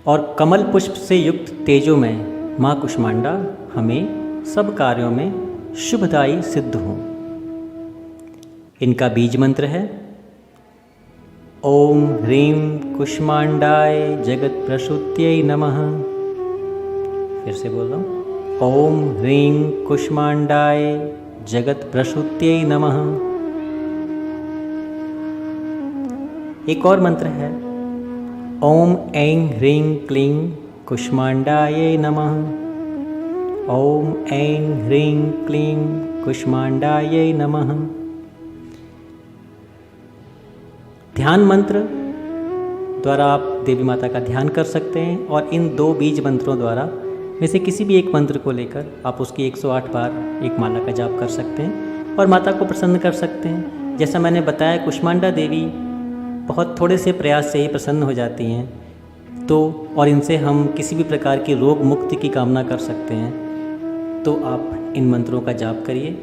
और कमल पुष्प से युक्त तेजोमय माँ कुष्मांडा हमें सब कार्यों में शुभदायी सिद्ध हों। इनका बीज मंत्र है ओम ह्रीं कुष्मांडाय जगत प्रसूत्यै नमः। फिर से बोल रहा हूँ, ओम ह्रीं कुष्मांडाय जगत प्रसूत्यै नमः। एक और मंत्र है ओम ऐं ह्रीं क्लीं कुष्मांडायै नमः। ओम ऐं ह्रीं क्लीं कुष्मांडायै नमः। ध्यान मंत्र द्वारा आप देवी माता का ध्यान कर सकते हैं और इन 2 बीज मंत्रों द्वारा में से किसी भी एक मंत्र को लेकर आप उसकी 108 बार एक माला का जाप कर सकते हैं और माता को प्रसन्न कर सकते हैं। जैसा मैंने बताया, कुष्मांडा देवी बहुत थोड़े से प्रयास से ही प्रसन्न हो जाती हैं, तो और इनसे हम किसी भी प्रकार की रोग मुक्ति की कामना कर सकते हैं। तो आप इन मंत्रों का जाप करिए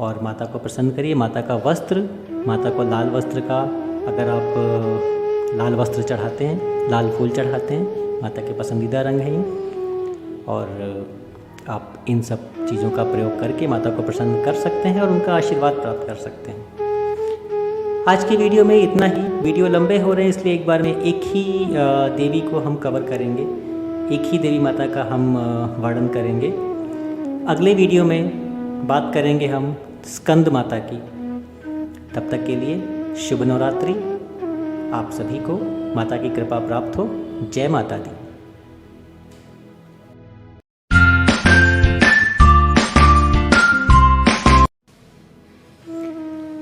और माता को प्रसन्न करिए। माता का वस्त्र, माता को लाल वस्त्र का, अगर आप लाल वस्त्र चढ़ाते हैं, लाल फूल चढ़ाते हैं, माता के पसंदीदा रंग है ये, और आप इन सब चीज़ों का प्रयोग करके माता को प्रसन्न कर सकते हैं और उनका आशीर्वाद प्राप्त कर सकते हैं। आज की वीडियो में इतना ही। वीडियो लंबे हो रहे हैं, इसलिए एक बार में एक ही देवी को हम कवर करेंगे, एक ही देवी माता का हम वर्णन करेंगे। अगले वीडियो में बात करेंगे हम स्कंद माता की। तब तक के लिए शुभ नवरात्रि। आप सभी को माता की कृपा प्राप्त हो। जय माता दी।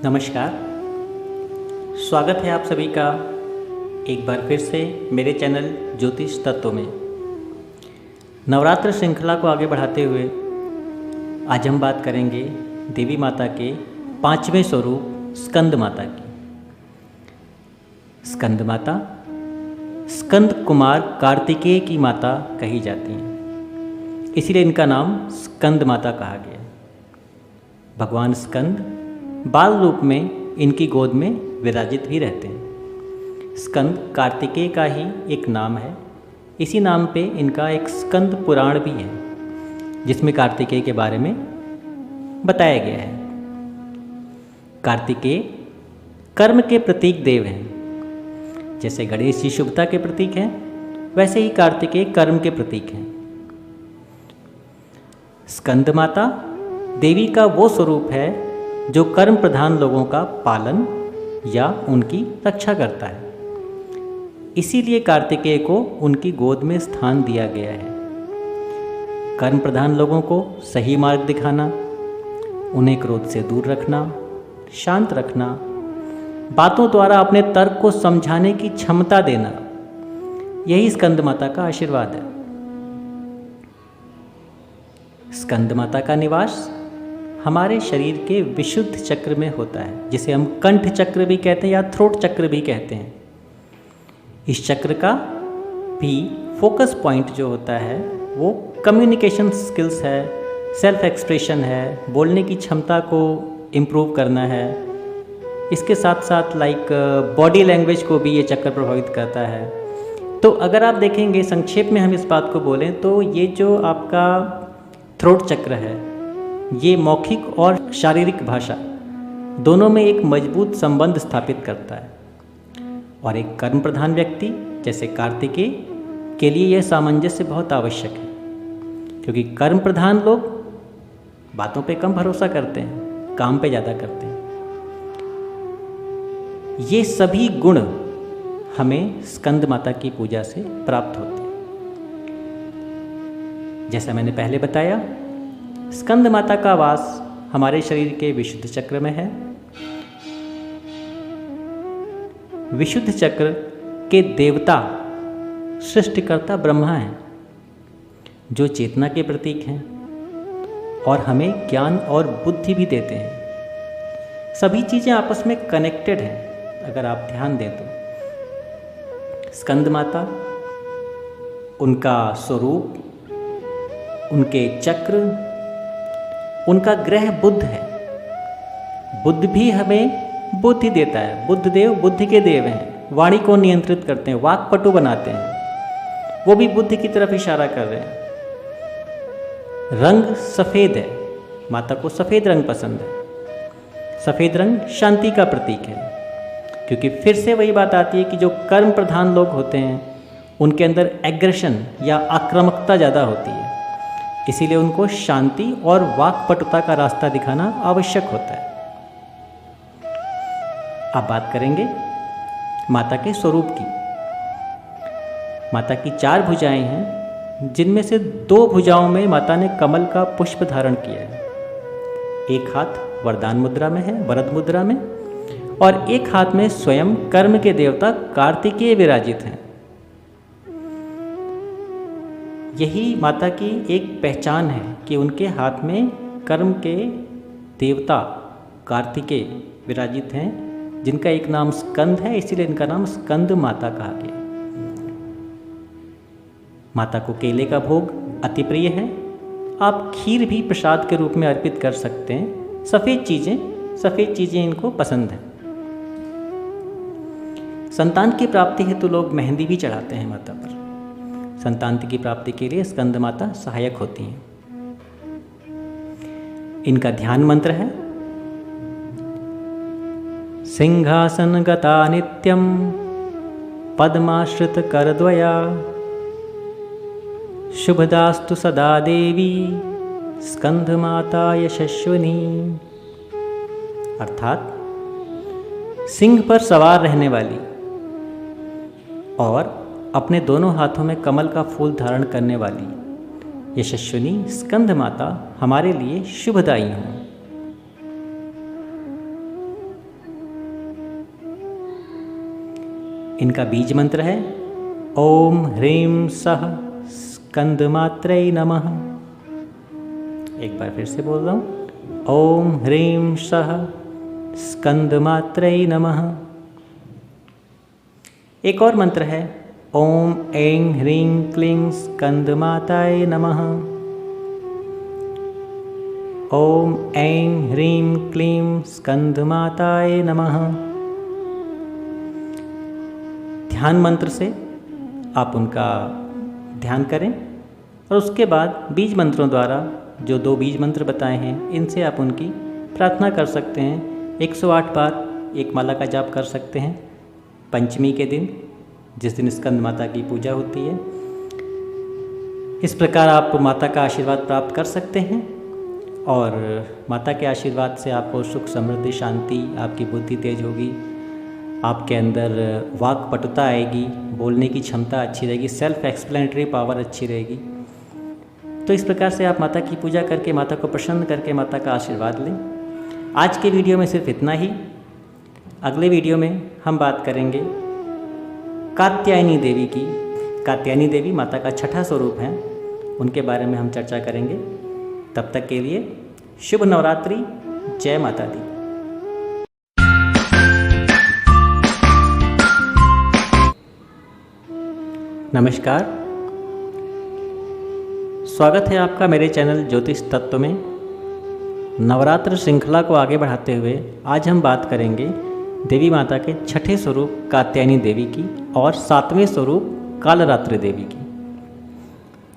नमस्कार, स्वागत है आप सभी का एक बार फिर से मेरे चैनल ज्योतिष तत्व में। नवरात्र श्रृंखला को आगे बढ़ाते हुए आज हम बात करेंगे देवी माता के 5वें स्वरूप स्कंद माता की। स्कंद माता स्कंद कुमार कार्तिकेय की माता कही जाती हैं, इसीलिए इनका नाम स्कंद माता कहा गया। भगवान स्कंद बाल रूप में इनकी गोद में विराजित भी रहते हैं। स्कंद कार्तिकेय का ही एक नाम है। इसी नाम पे इनका एक स्कंद पुराण भी है, जिसमें कार्तिकेय के बारे में बताया गया है। कार्तिकेय कर्म के प्रतीक देव हैं। जैसे गणेश जी शुभता के प्रतीक हैं, वैसे ही कार्तिकेय कर्म के प्रतीक हैं। स्कंद माता देवी का वो स्वरूप है जो कर्म प्रधान लोगों का पालन या उनकी रक्षा करता है। इसीलिए कार्तिकेय को उनकी गोद में स्थान दिया गया है। कर्म प्रधान लोगों को सही मार्ग दिखाना, उन्हें क्रोध से दूर रखना, शांत रखना, बातों द्वारा अपने तर्क को समझाने की क्षमता देना, यही स्कंद माता का आशीर्वाद है। स्कंद माता का निवास हमारे शरीर के विशुद्ध चक्र में होता है, जिसे हम कंठ चक्र भी कहते हैं या थ्रोट चक्र भी कहते हैं। इस चक्र का भी फोकस पॉइंट जो होता है वो कम्युनिकेशन स्किल्स है, सेल्फ एक्सप्रेशन है, बोलने की क्षमता को इम्प्रूव करना है। इसके साथ साथ बॉडी लैंग्वेज को भी ये चक्र प्रभावित करता है। तो अगर आप देखेंगे, संक्षेप में हम इस बात को बोलें तो ये जो आपका थ्रोट चक्र है, ये मौखिक और शारीरिक भाषा दोनों में एक मजबूत संबंध स्थापित करता है। और एक कर्म प्रधान व्यक्ति जैसे कार्तिकेय के लिए यह सामंजस्य बहुत आवश्यक है, क्योंकि कर्म प्रधान लोग बातों पे कम भरोसा करते हैं, काम पे ज़्यादा करते हैं। ये सभी गुण हमें स्कंद माता की पूजा से प्राप्त होते हैं। जैसा मैंने पहले बताया, स्कंद माता का वास हमारे शरीर के विशुद्ध चक्र में है। विशुद्ध चक्र के देवता सृष्टिकर्ता ब्रह्मा हैं, जो चेतना के प्रतीक हैं और हमें ज्ञान और बुद्धि भी देते हैं। सभी चीज़ें आपस में कनेक्टेड हैं। अगर आप ध्यान दें तो स्कंद माता, उनका स्वरूप, उनके चक्र, उनका ग्रह बुध है। बुध भी हमें बुद्धि देता है। बुद्ध देव बुद्धि के देव हैं, वाणी को नियंत्रित करते हैं, वाक्पटु बनाते हैं। वो भी बुद्धि की तरफ इशारा कर रहे हैं। रंग सफ़ेद है, माता को सफ़ेद रंग पसंद है। सफ़ेद रंग शांति का प्रतीक है, क्योंकि फिर से वही बात आती है कि जो कर्म प्रधान लोग होते हैं उनके अंदर एग्रेशन या आक्रामकता ज़्यादा होती है। इसीलिए उनको शांति और वाक्पटुता का रास्ता दिखाना आवश्यक होता है। अब बात करेंगे माता के स्वरूप की। माता की 4 भुजाएं हैं, जिनमें से 2 भुजाओं में माता ने कमल का पुष्प धारण किया है। एक हाथ वरदान मुद्रा में है, वरद मुद्रा में, और एक हाथ में स्वयं कर्म के देवता कार्तिकेय विराजित हैं। यही माता की एक पहचान है कि उनके हाथ में कर्म के देवता कार्तिकेय विराजित हैं, जिनका एक नाम स्कंद है, इसीलिए इनका नाम स्कंद माता कहा गया। माता को केले का भोग अति प्रिय है। आप खीर भी प्रसाद के रूप में अर्पित कर सकते हैं। सफ़ेद चीज़ें इनको पसंद हैं। संतान की प्राप्ति हेतु लोग मेहंदी भी चढ़ाते हैं माता पर। संतान की प्राप्ति के लिए स्कंद माता सहायक होती हैं। इनका ध्यान मंत्र है सिंहासन गता नित्यम पद्माश्रित करद्वया शुभदास्तु सदा देवी स्कंद माता यशस्विनी। अर्थात सिंह पर सवार रहने वाली और अपने दोनों हाथों में कमल का फूल धारण करने वाली यशस्विनी स्कंद माता हमारे लिए शुभदायी हों। इनका बीज मंत्र है ओम ह्रीं सः स्कंद मात्रै नमः। एक बार फिर से बोल रहा हूँ, ओम ह्रीं सः स्कंद मात्रै नमः। एक और मंत्र है ओम ऐं ह्रीं क्लीं स्कंद माताय नमः। ओम ऐं ह्रीं क्लीं स्कंद माताय नमः। ध्यान मंत्र से आप उनका ध्यान करें और उसके बाद बीज मंत्रों द्वारा जो 2 बीज मंत्र बताए हैं, इनसे आप उनकी प्रार्थना कर सकते हैं। 108 बार एक माला का जाप कर सकते हैं पंचमी के दिन, जिस दिन स्कंद माता की पूजा होती है। इस प्रकार आप माता का आशीर्वाद प्राप्त कर सकते हैं और माता के आशीर्वाद से आपको सुख, समृद्धि, शांति, आपकी बुद्धि तेज होगी, आपके अंदर वाक पटुता आएगी, बोलने की क्षमता अच्छी रहेगी, सेल्फ एक्सप्लेनेटरी पावर अच्छी रहेगी। तो इस प्रकार से आप माता की पूजा करके, माता को प्रसन्न करके माता का आशीर्वाद लें। आज के वीडियो में सिर्फ इतना ही। अगले वीडियो में हम बात करेंगे कात्यायनी देवी की। कात्यायनी देवी माता का 6ठा स्वरूप है, उनके बारे में हम चर्चा करेंगे। तब तक के लिए शुभ नवरात्रि। जय माता दी। नमस्कार। स्वागत है आपका मेरे चैनल ज्योतिष तत्व में। नवरात्र श्रृंखला को आगे बढ़ाते हुए आज हम बात करेंगे देवी माता के छठे स्वरूप कात्यायनी देवी की और सातवें स्वरूप कालरात्रि देवी की।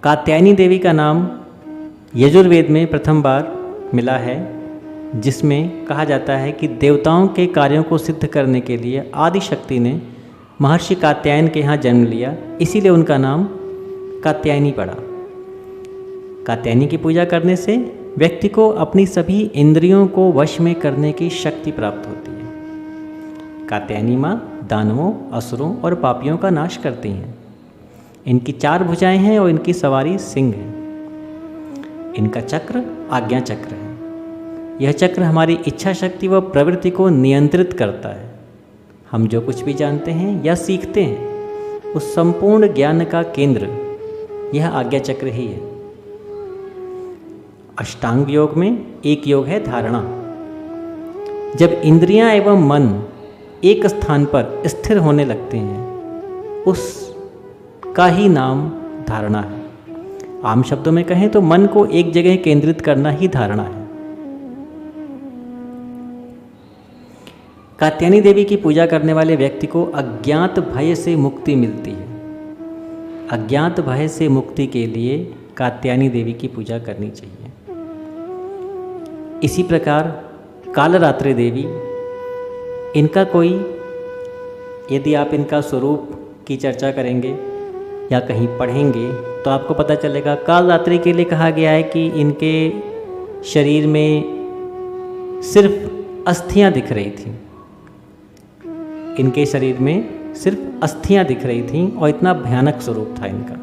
कात्यायनी देवी का नाम यजुर्वेद में प्रथम बार मिला है, जिसमें कहा जाता है कि देवताओं के कार्यों को सिद्ध करने के लिए आदि शक्ति ने महर्षि कात्यायन के यहाँ जन्म लिया, इसीलिए उनका नाम कात्यायनी पड़ा। कात्यायनी की पूजा करने से व्यक्ति को अपनी सभी इंद्रियों को वश में करने की शक्ति प्राप्त होती है। कात्यायनी माँ दानवों, असुरों और पापियों का नाश करती हैं। इनकी 4 भुजाएं हैं और इनकी सवारी सिंह है। इनका चक्र आज्ञा चक्र है। यह चक्र हमारी इच्छा शक्ति व प्रवृत्ति को नियंत्रित करता है। हम जो कुछ भी जानते हैं या सीखते हैं, उस संपूर्ण ज्ञान का केंद्र यह आज्ञा चक्र ही है। अष्टांग योग में एक योग है धारणा। जब इंद्रियां एवं मन एक स्थान पर स्थिर होने लगते हैं, उसका ही नाम धारणा है। आम शब्दों में कहें तो मन को एक जगह केंद्रित करना ही धारणा है। कात्यायनी देवी की पूजा करने वाले व्यक्ति को अज्ञात भय से मुक्ति मिलती है। अज्ञात भय से मुक्ति के लिए कात्यायनी देवी की पूजा करनी चाहिए। इसी प्रकार कालरात्रि देवी, इनका कोई, यदि आप इनका स्वरूप की चर्चा करेंगे या कहीं पढ़ेंगे तो आपको पता चलेगा। कालरात्रि के लिए कहा गया है कि इनके शरीर में सिर्फ अस्थियां दिख रही थीं। इनके शरीर में सिर्फ अस्थियां दिख रही थीं और इतना भयानक स्वरूप था इनका।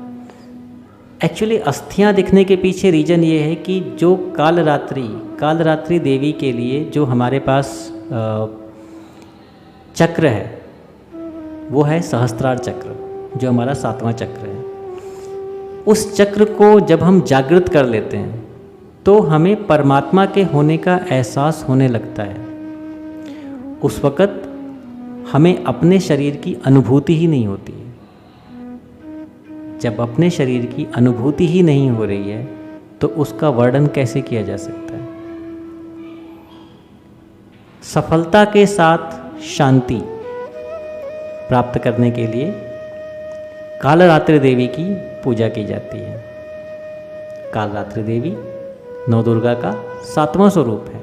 एक्चुअली अस्थियां दिखने के पीछे रीज़न ये है कि जो कालरात्रि देवी के लिए जो हमारे पास चक्र है, वो है सहस्त्रार चक्र, जो हमारा 7वां चक्र है। उस चक्र को जब हम जागृत कर लेते हैं तो हमें परमात्मा के होने का एहसास होने लगता है। उस वक़्त हमें अपने शरीर की अनुभूति ही नहीं होती है। जब अपने शरीर की अनुभूति ही नहीं हो रही है तो उसका वर्णन कैसे किया जा सकता है। सफलता के साथ शांति प्राप्त करने के लिए कालरात्रि देवी की पूजा की जाती है। कालरात्रि देवी नवदुर्गा का 7वां स्वरूप है।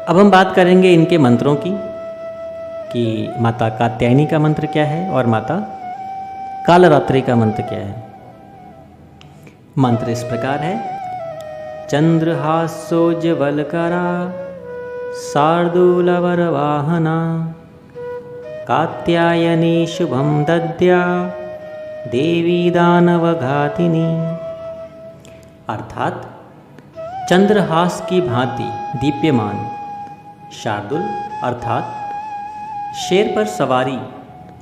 अब हम बात करेंगे इनके मंत्रों की कि माता कात्यायनी का मंत्र क्या है और माता कालरात्रि का मंत्र क्या है। मंत्र इस प्रकार है। चंद्रहासोज्ज्वलकरा शार्दूलवरवाहना कात्यायनी शुभम दद्या देवी दानवघातिनी। अर्थात चंद्रहास की भांति दीप्यमान, शार्दुल अर्थात शेर पर सवारी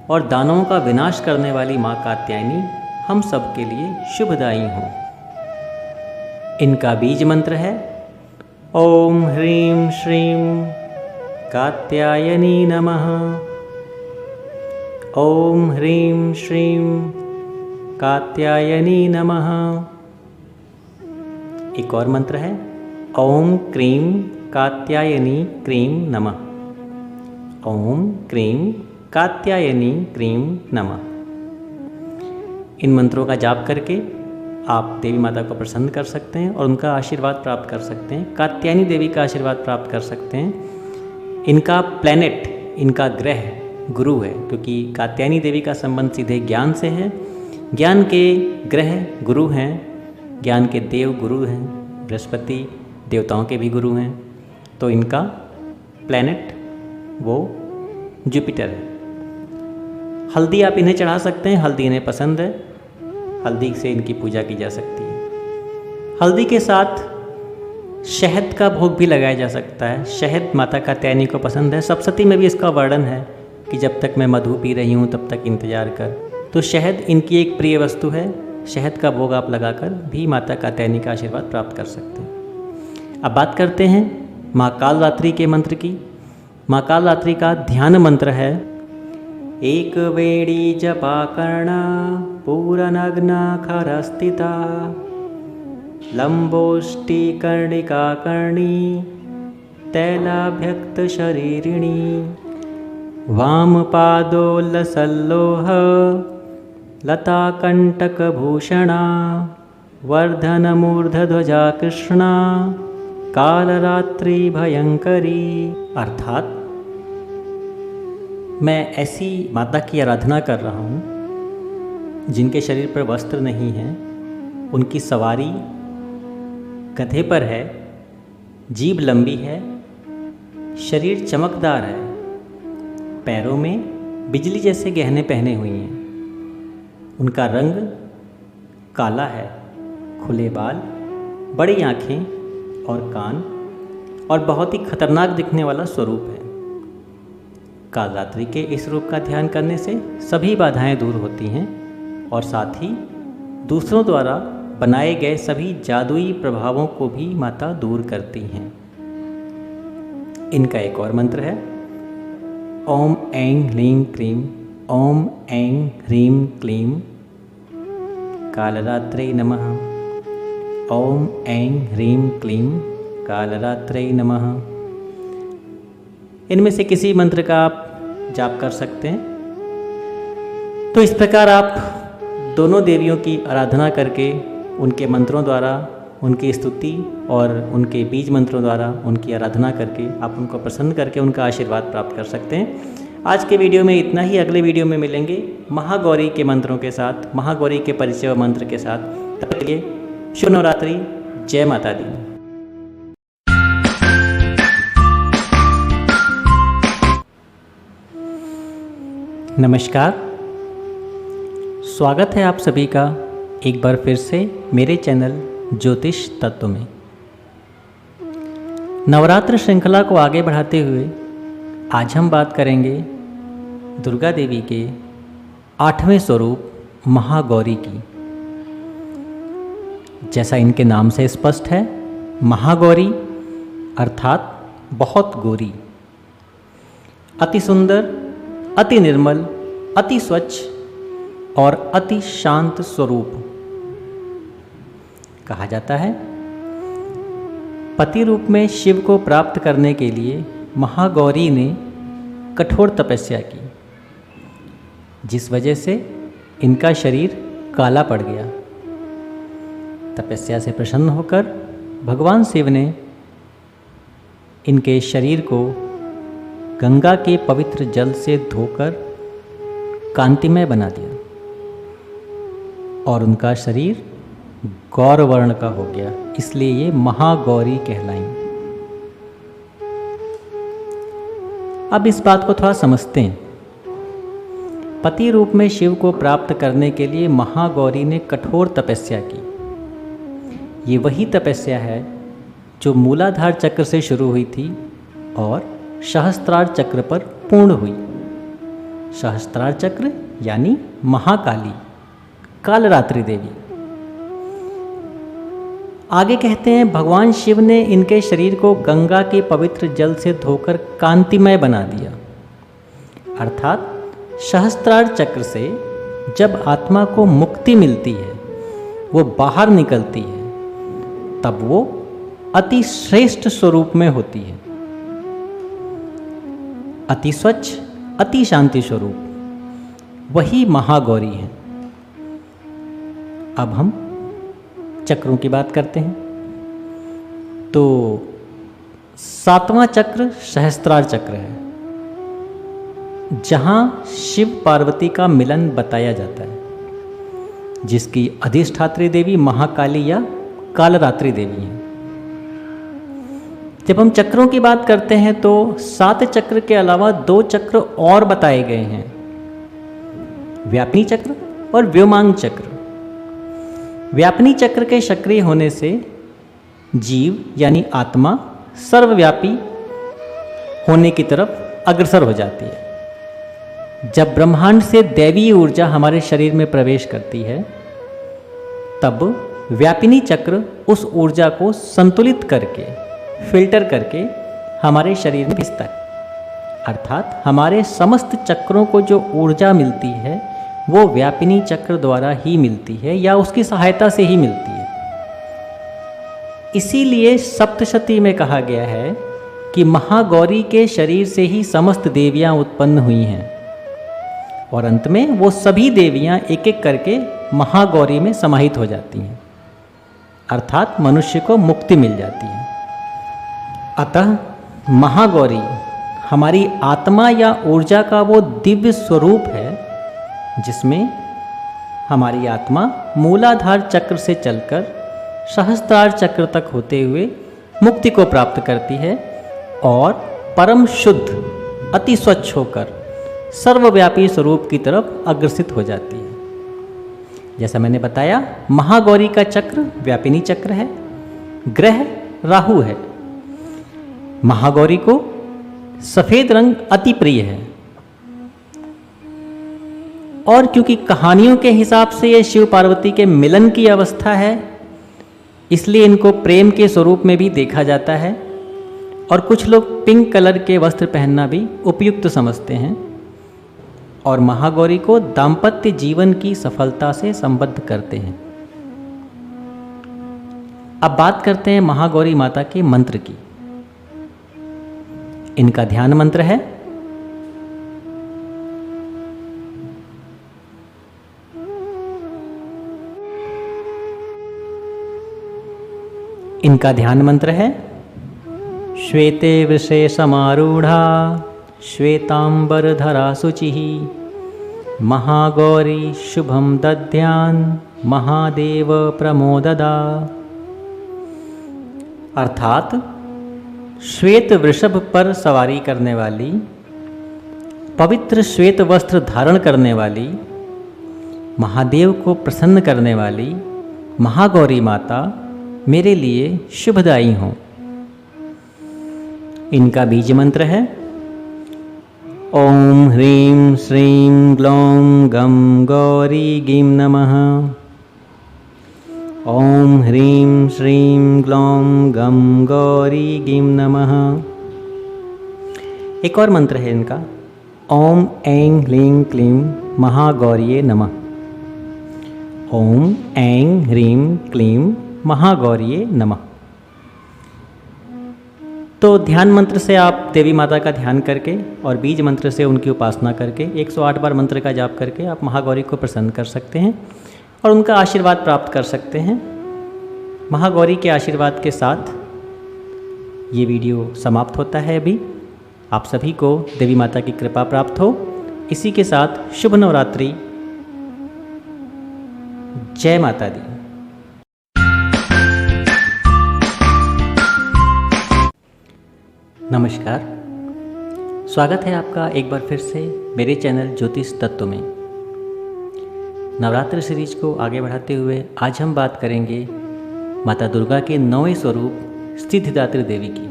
और दानवों का विनाश करने वाली माँ कात्यायनी हम सब के लिए शुभदायी हों। इनका बीज मंत्र है ओम ह्रीं श्रीं कात्यायनी नमः। ओम ह्रीं श्रीं कात्यायनी नमः। एक और मंत्र है ओम क्रीं कात्यायनी क्रीं नमः। ओम क्रीं कात्यायनी क्रीं नमः। इन मंत्रों का जाप करके आप देवी माता को प्रसन्न कर सकते हैं और उनका आशीर्वाद प्राप्त कर सकते हैं। कात्यायनी देवी का आशीर्वाद प्राप्त कर सकते हैं। इनका प्लैनेट, इनका ग्रह गुरु है, क्योंकि कात्यायनी देवी का संबंध सीधे ज्ञान से है। ज्ञान के ग्रह गुरु हैं, ज्ञान के देव गुरु हैं। बृहस्पति देवताओं के भी गुरु हैं, तो इनका प्लैनेट वो जुपिटर है। हल्दी आप इन्हें चढ़ा सकते हैं, हल्दी इन्हें पसंद है। हल्दी से इनकी पूजा की जा सकती है। हल्दी के साथ शहद का भोग भी लगाया जा सकता है। शहद माता कात्यायनी को पसंद है। सप्तशती में भी इसका वर्णन है कि जब तक मैं मधु पी रही हूँ तब तक इंतजार कर। तो शहद इनकी एक प्रिय वस्तु है। शहद का भोग आप लगाकर भी माता कात्यायनी का आशीर्वाद प्राप्त कर सकते हैं। अब बात करते हैं माँ कालरात्रि के मंत्र की। माँ कालरात्रि का ध्यान मंत्र है एक वेणी जपाकर्णा पूरनग्नाखरस्थिता लम्बोष्टिकर्णिका कर्णी तैलाभ्यक्तशरीरिणी वामपादोल्लसल्लोह लताकण्टकभूषणा वर्धनमूर्धध्वजा कृष्णा कालरात्रि भयंकरी। अर्थात मैं ऐसी माता की आराधना कर रहा हूँ जिनके शरीर पर वस्त्र नहीं है, उनकी सवारी गधे पर है, जीभ लंबी है, शरीर चमकदार है, पैरों में बिजली जैसे गहने पहने हुई हैं, उनका रंग काला है, खुले बाल, बड़ी आँखें और कान और बहुत ही खतरनाक दिखने वाला स्वरूप है। कालरात्रि के इस रूप का ध्यान करने से सभी बाधाएं दूर होती हैं और साथ ही दूसरों द्वारा बनाए गए सभी जादुई प्रभावों को भी माता दूर करती हैं। इनका एक और मंत्र है, ओम ऐं ह्रीं क्लीं, ओम ऐं ह्रीं क्लीं कालरात्रै नमः, ओम ऐं ह्रीं क्लीं कालरात्रै नमः। इनमें से किसी मंत्र का आप जाप कर सकते हैं। तो इस प्रकार आप दोनों देवियों की आराधना करके उनके मंत्रों द्वारा, उनकी स्तुति और उनके बीज मंत्रों द्वारा उनकी आराधना करके आप उनको प्रसन्न करके उनका आशीर्वाद प्राप्त कर सकते हैं। आज के वीडियो में इतना ही। अगले वीडियो में मिलेंगे महागौरी के मंत्रों के साथ, महागौरी के परिचय मंत्र के साथ। तब तक के लिए शुभ नवरात्रि, जय माता दी। नमस्कार, स्वागत है आप सभी का एक बार फिर से मेरे चैनल ज्योतिष तत्व में। नवरात्र श्रृंखला को आगे बढ़ाते हुए आज हम बात करेंगे दुर्गा देवी के 8वें स्वरूप महागौरी की। जैसा इनके नाम से स्पष्ट है, महागौरी अर्थात बहुत गोरी, अति सुंदर, अति निर्मल, अति स्वच्छ और अति शांत स्वरूप। कहा जाता है पति रूप में शिव को प्राप्त करने के लिए महागौरी ने कठोर तपस्या की, जिस वजह से इनका शरीर काला पड़ गया। तपस्या से प्रसन्न होकर भगवान शिव ने इनके शरीर को गंगा के पवित्र जल से धोकर कांतिमय बना दिया और उनका शरीर गौर वर्ण का हो गया, इसलिए ये महागौरी कहलाई। अब इस बात को थोड़ा समझते हैं। पति रूप में शिव को प्राप्त करने के लिए महागौरी ने कठोर तपस्या की। ये वही तपस्या है जो मूलाधार चक्र से शुरू हुई थी और सहस्त्रार चक्र पर पूर्ण हुई। सहस्त्रार चक्र यानी महाकाली, कालरात्रि देवी। आगे कहते हैं भगवान शिव ने इनके शरीर को गंगा के पवित्र जल से धोकर कांतिमय बना दिया। अर्थात सहस्त्रार चक्र से जब आत्मा को मुक्ति मिलती है, वो बाहर निकलती है, तब वो अति श्रेष्ठ स्वरूप में होती है। अति स्वच्छ, अति शांति स्वरूप, वही महागौरी है। अब हम चक्रों की बात करते हैं। तो 7वां चक्र सहस्त्रार चक्र है, जहाँ शिव पार्वती का मिलन बताया जाता है, जिसकी अधिष्ठात्री देवी महाकाली या कालरात्रि देवी हैं। जब हम चक्रों की बात करते हैं तो 7 चक्र के अलावा 2 चक्र और बताए गए हैं, व्यापिनी चक्र और व्योमांग चक्र। व्यापिनी चक्र के सक्रिय होने से जीव यानी आत्मा सर्वव्यापी होने की तरफ अग्रसर हो जाती है। जब ब्रह्मांड से दैवीय ऊर्जा हमारे शरीर में प्रवेश करती है, तब व्यापिनी चक्र उस ऊर्जा को संतुलित करके, फिल्टर करके हमारे शरीर में भेजता है। अर्थात हमारे समस्त चक्रों को जो ऊर्जा मिलती है वो व्यापिनी चक्र द्वारा ही मिलती है या उसकी सहायता से ही मिलती है। इसीलिए सप्तशती में कहा गया है कि महागौरी के शरीर से ही समस्त देवियां उत्पन्न हुई हैं और अंत में वो सभी देवियां एक एक करके महागौरी में समाहित हो जाती हैं, अर्थात मनुष्य को मुक्ति मिल जाती है। अतः महागौरी हमारी आत्मा या ऊर्जा का वो दिव्य स्वरूप है जिसमें हमारी आत्मा मूलाधार चक्र से चलकर सहस्त्रार चक्र तक होते हुए मुक्ति को प्राप्त करती है और परम शुद्ध अति स्वच्छ होकर सर्वव्यापी स्वरूप की तरफ अग्रसित हो जाती है। जैसा मैंने बताया, महागौरी का चक्र व्यापिनी चक्र है, ग्रह राहु है। महागौरी को सफेद रंग अति प्रिय है और क्योंकि कहानियों के हिसाब से ये शिव पार्वती के मिलन की अवस्था है, इसलिए इनको प्रेम के स्वरूप में भी देखा जाता है और कुछ लोग पिंक कलर के वस्त्र पहनना भी उपयुक्त समझते हैं और महागौरी को दाम्पत्य जीवन की सफलता से संबद्ध करते हैं। अब बात करते हैं महागौरी माता के मंत्र की। इनका ध्यान मंत्र है श्वेते वृषे समारूढ़ा श्वेतांबरधरा शुचिः महागौरी शुभम दद्यान महादेव प्रमोददा। अर्थात श्वेत वृषभ पर सवारी करने वाली, पवित्र श्वेत वस्त्र धारण करने वाली, महादेव को प्रसन्न करने वाली महागौरी माता मेरे लिए शुभदायी हों। इनका बीज मंत्र है ओम ह्रीं श्रीं ग्लौं गं गौरी गीं नमः। ओम ह्रीं श्रीं ग्लौं गं गौरी गीं नमः। एक और मंत्र है इनका, ओम ऐं ह्रीं क्लीं महागौर्ये नमः। ओम ऐं ह्रीं क्लीं महागौर्ये नमः। तो ध्यान मंत्र से आप देवी माता का ध्यान करके और बीज मंत्र से उनकी उपासना करके 108 बार मंत्र का जाप करके आप महागौरी को प्रसन्न कर सकते हैं और उनका आशीर्वाद प्राप्त कर सकते हैं। महागौरी के आशीर्वाद के साथ ये वीडियो समाप्त होता है। अभी आप सभी को देवी माता की कृपा प्राप्त हो। इसी के साथ शुभ नवरात्रि। जय माता दी। नमस्कार, स्वागत है आपका एक बार फिर से मेरे चैनल ज्योतिष तत्व में। नवरात्र सीरीज को आगे बढ़ाते हुए आज हम बात करेंगे माता दुर्गा के 9वें स्वरूप सिद्धिदात्री देवी की।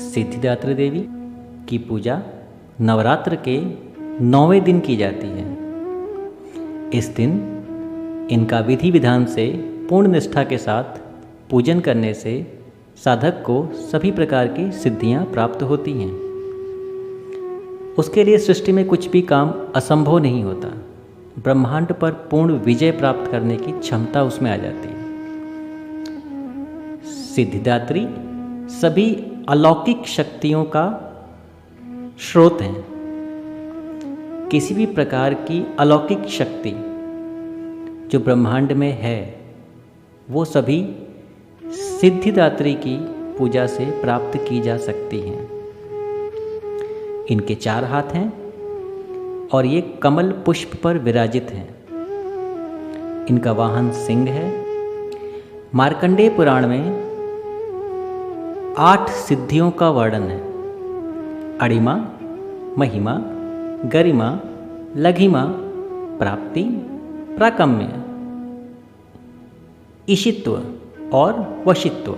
सिद्धिदात्री देवी की पूजा नवरात्र के 9वें दिन की जाती है। इस दिन इनका विधि विधान से पूर्ण निष्ठा के साथ पूजन करने से साधक को सभी प्रकार की सिद्धियां प्राप्त होती हैं। उसके लिए सृष्टि में कुछ भी काम असंभव नहीं होता। ब्रह्मांड पर पूर्ण विजय प्राप्त करने की क्षमता उसमें आ जाती है। सिद्धिदात्री सभी अलौकिक शक्तियों का स्रोत हैं। किसी भी प्रकार की अलौकिक शक्ति जो ब्रह्मांड में है वो सभी सिद्धिदात्री की पूजा से प्राप्त की जा सकती हैं। इनके 4 हाथ हैं और ये कमल पुष्प पर विराजित हैं। इनका वाहन सिंह है। मार्कंडेय पुराण में 8 सिद्धियों का वर्णन है। अणिमा, महिमा, गरिमा, लघिमा, प्राप्ति, प्राकम्य, ईशित्व और वशित्व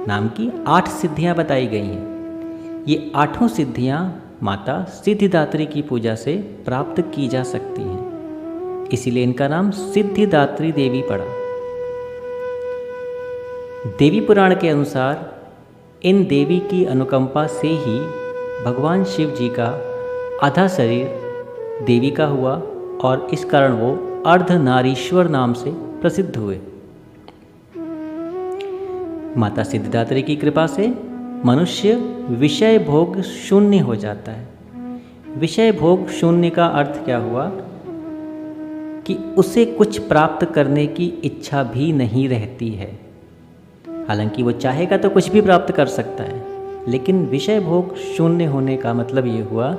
नाम की 8 सिद्धियां बताई गई हैं। ये 8 सिद्धियां माता सिद्धिदात्री की पूजा से प्राप्त की जा सकती हैं। इसीलिए इनका नाम सिद्धिदात्री देवी पड़ा। देवी पुराण के अनुसार इन देवी की अनुकंपा से ही भगवान शिव जी का आधा शरीर देवी का हुआ और इस कारण वो अर्धनारीश्वर नाम से प्रसिद्ध हुए। माता सिद्धिदात्री की कृपा से मनुष्य विषय भोग शून्य हो जाता है। विषय भोग शून्य का अर्थ क्या हुआ कि उसे कुछ प्राप्त करने की इच्छा भी नहीं रहती है। हालांकि वो चाहेगा तो कुछ भी प्राप्त कर सकता है, लेकिन विषय भोग शून्य होने का मतलब ये हुआ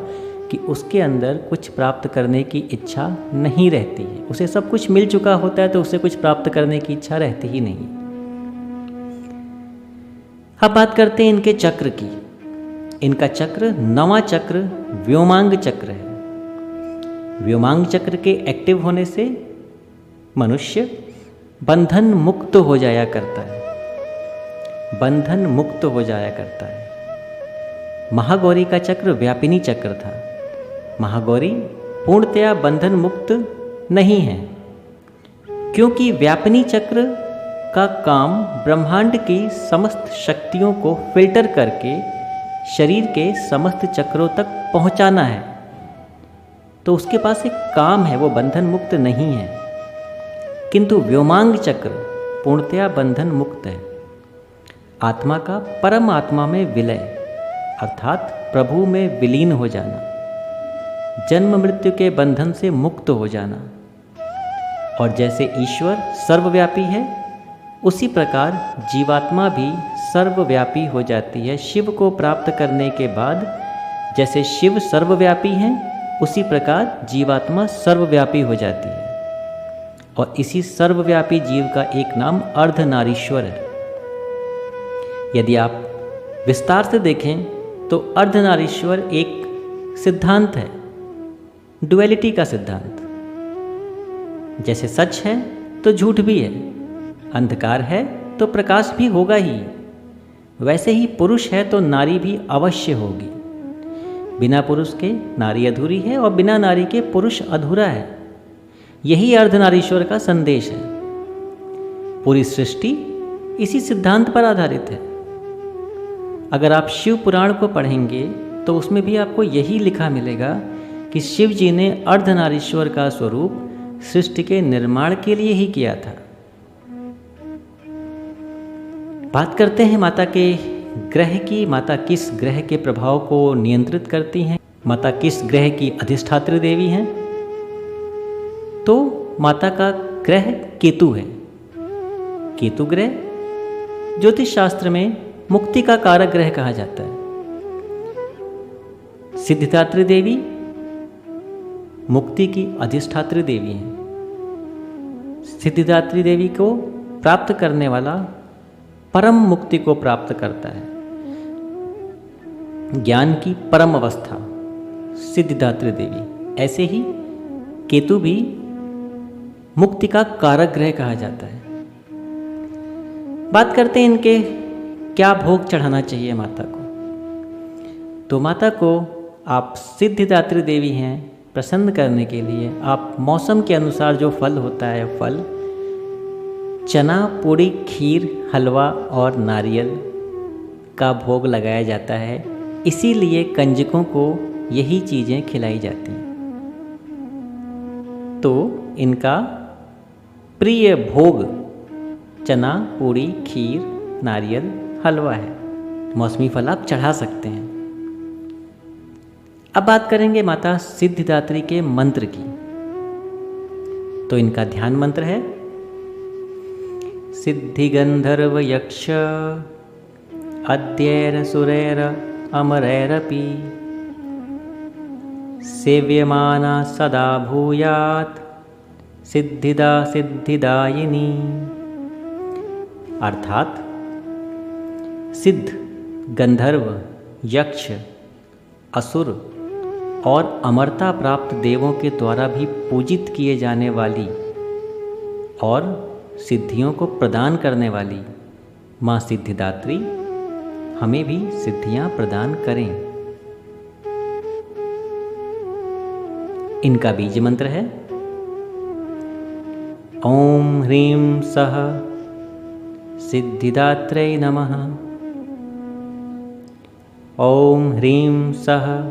कि उसके अंदर कुछ प्राप्त करने की इच्छा नहीं रहती है। उसे सब कुछ मिल चुका होता है तो उसे कुछ प्राप्त करने की इच्छा रहती ही नहीं। अब बात करते हैं इनके चक्र की। इनका चक्र 9वां चक्र व्योमांग चक्र है। व्योमांग चक्र के एक्टिव होने से मनुष्य बंधन मुक्त हो जाया करता है। बंधन मुक्त हो जाया करता है। महागौरी का चक्र व्यापिनी चक्र था। महागौरी पूर्णतया बंधन मुक्त नहीं है, क्योंकि व्यापिनी चक्र का काम ब्रह्मांड की समस्त शक्तियों को फिल्टर करके शरीर के समस्त चक्रों तक पहुंचाना है। तो उसके पास एक काम है, वो बंधन मुक्त नहीं है। किंतु व्योमांग चक्र पूर्णतया बंधन मुक्त है। आत्मा का परम आत्मा में विलय अर्थात प्रभु में विलीन हो जाना, जन्म मृत्यु के बंधन से मुक्त हो जाना। और जैसे ईश्वर सर्वव्यापी है, उसी प्रकार जीवात्मा भी सर्वव्यापी हो जाती है। शिव को प्राप्त करने के बाद जैसे शिव सर्वव्यापी हैं, उसी प्रकार जीवात्मा सर्वव्यापी हो जाती है। और इसी सर्वव्यापी जीव का एक नाम अर्धनारीश्वर है। यदि आप विस्तार से देखें तो अर्धनारीश्वर एक सिद्धांत है, डुअलिटी का सिद्धांत। जैसे सच है तो झूठ भी है, अंधकार है तो प्रकाश भी होगा ही, वैसे ही पुरुष है तो नारी भी अवश्य होगी। बिना पुरुष के नारी अधूरी है और बिना नारी के पुरुष अधूरा है। यही अर्धनारीश्वर का संदेश है। पूरी सृष्टि इसी सिद्धांत पर आधारित है। अगर आप शिव पुराण को पढ़ेंगे तो उसमें भी आपको यही लिखा मिलेगा कि शिव जी ने अर्धनारीश्वर का स्वरूप सृष्टि के निर्माण के लिए ही किया था। बात करते हैं माता के ग्रह की। माता किस ग्रह के प्रभाव को नियंत्रित करती हैं, माता किस ग्रह की अधिष्ठात्री देवी हैं। तो माता का ग्रह केतु है। केतु ग्रह ज्योतिष शास्त्र में मुक्ति का कारक ग्रह कहा जाता है। सिद्धिदात्री देवी मुक्ति की अधिष्ठात्री देवी हैं। सिद्धिदात्री देवी को प्राप्त करने वाला परम मुक्ति को प्राप्त करता है। ज्ञान की परम अवस्था सिद्धिदात्री देवी। ऐसे ही केतु भी मुक्ति का कारक ग्रह कहा जाता है। बात करते हैं इनके क्या भोग चढ़ाना चाहिए माता को। तो माता को आप सिद्धिदात्री देवी हैं, प्रसन्न करने के लिए आप मौसम के अनुसार जो फल होता है, फल चना, पूड़ी, खीर, हलवा और नारियल का भोग लगाया जाता है। इसीलिए कंजकों को यही चीज़ें खिलाई जाती हैं। तो इनका प्रिय भोग चना, पूड़ी, खीर, नारियल, हलवा है। मौसमी फल आप चढ़ा सकते हैं। अब बात करेंगे माता सिद्धिदात्री के मंत्र की। तो इनका ध्यान मंत्र है सिद्धि गंधर्व यक्ष अद्यैर सुरैर अमरैरपि सेव्यमाना सदा भूयात् सिद्धिदा सिद्धिदायिनी। अर्थात सिद्ध, गंधर्व, यक्ष, असुर और अमरता प्राप्त देवों के द्वारा भी पूजित किए जाने वाली और सिद्धियों को प्रदान करने वाली माँ सिद्धिदात्री हमें भी सिद्धियाँ प्रदान करें। इनका बीज मंत्र है ओम ह्रीं सः सिद्धिदात्रै नमः। ओम ह्रीं सः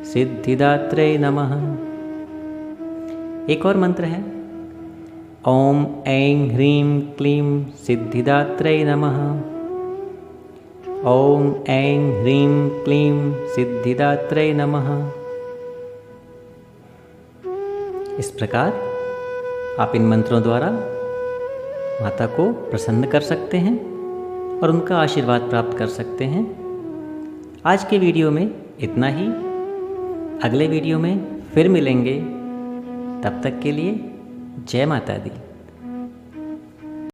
सिद्धिदात्रे नमः। एक और मंत्र है, ओम ऐं ह्रीं क्लीं सिद्धिदात्रे नमः। ओम ऐं ह्रीं क्लीं सिद्धिदात्रे नमः। इस प्रकार आप इन मंत्रों द्वारा माता को प्रसन्न कर सकते हैं और उनका आशीर्वाद प्राप्त कर सकते हैं। आज के वीडियो में इतना ही। अगले वीडियो में फिर मिलेंगे। तब तक के लिए जय माता दी।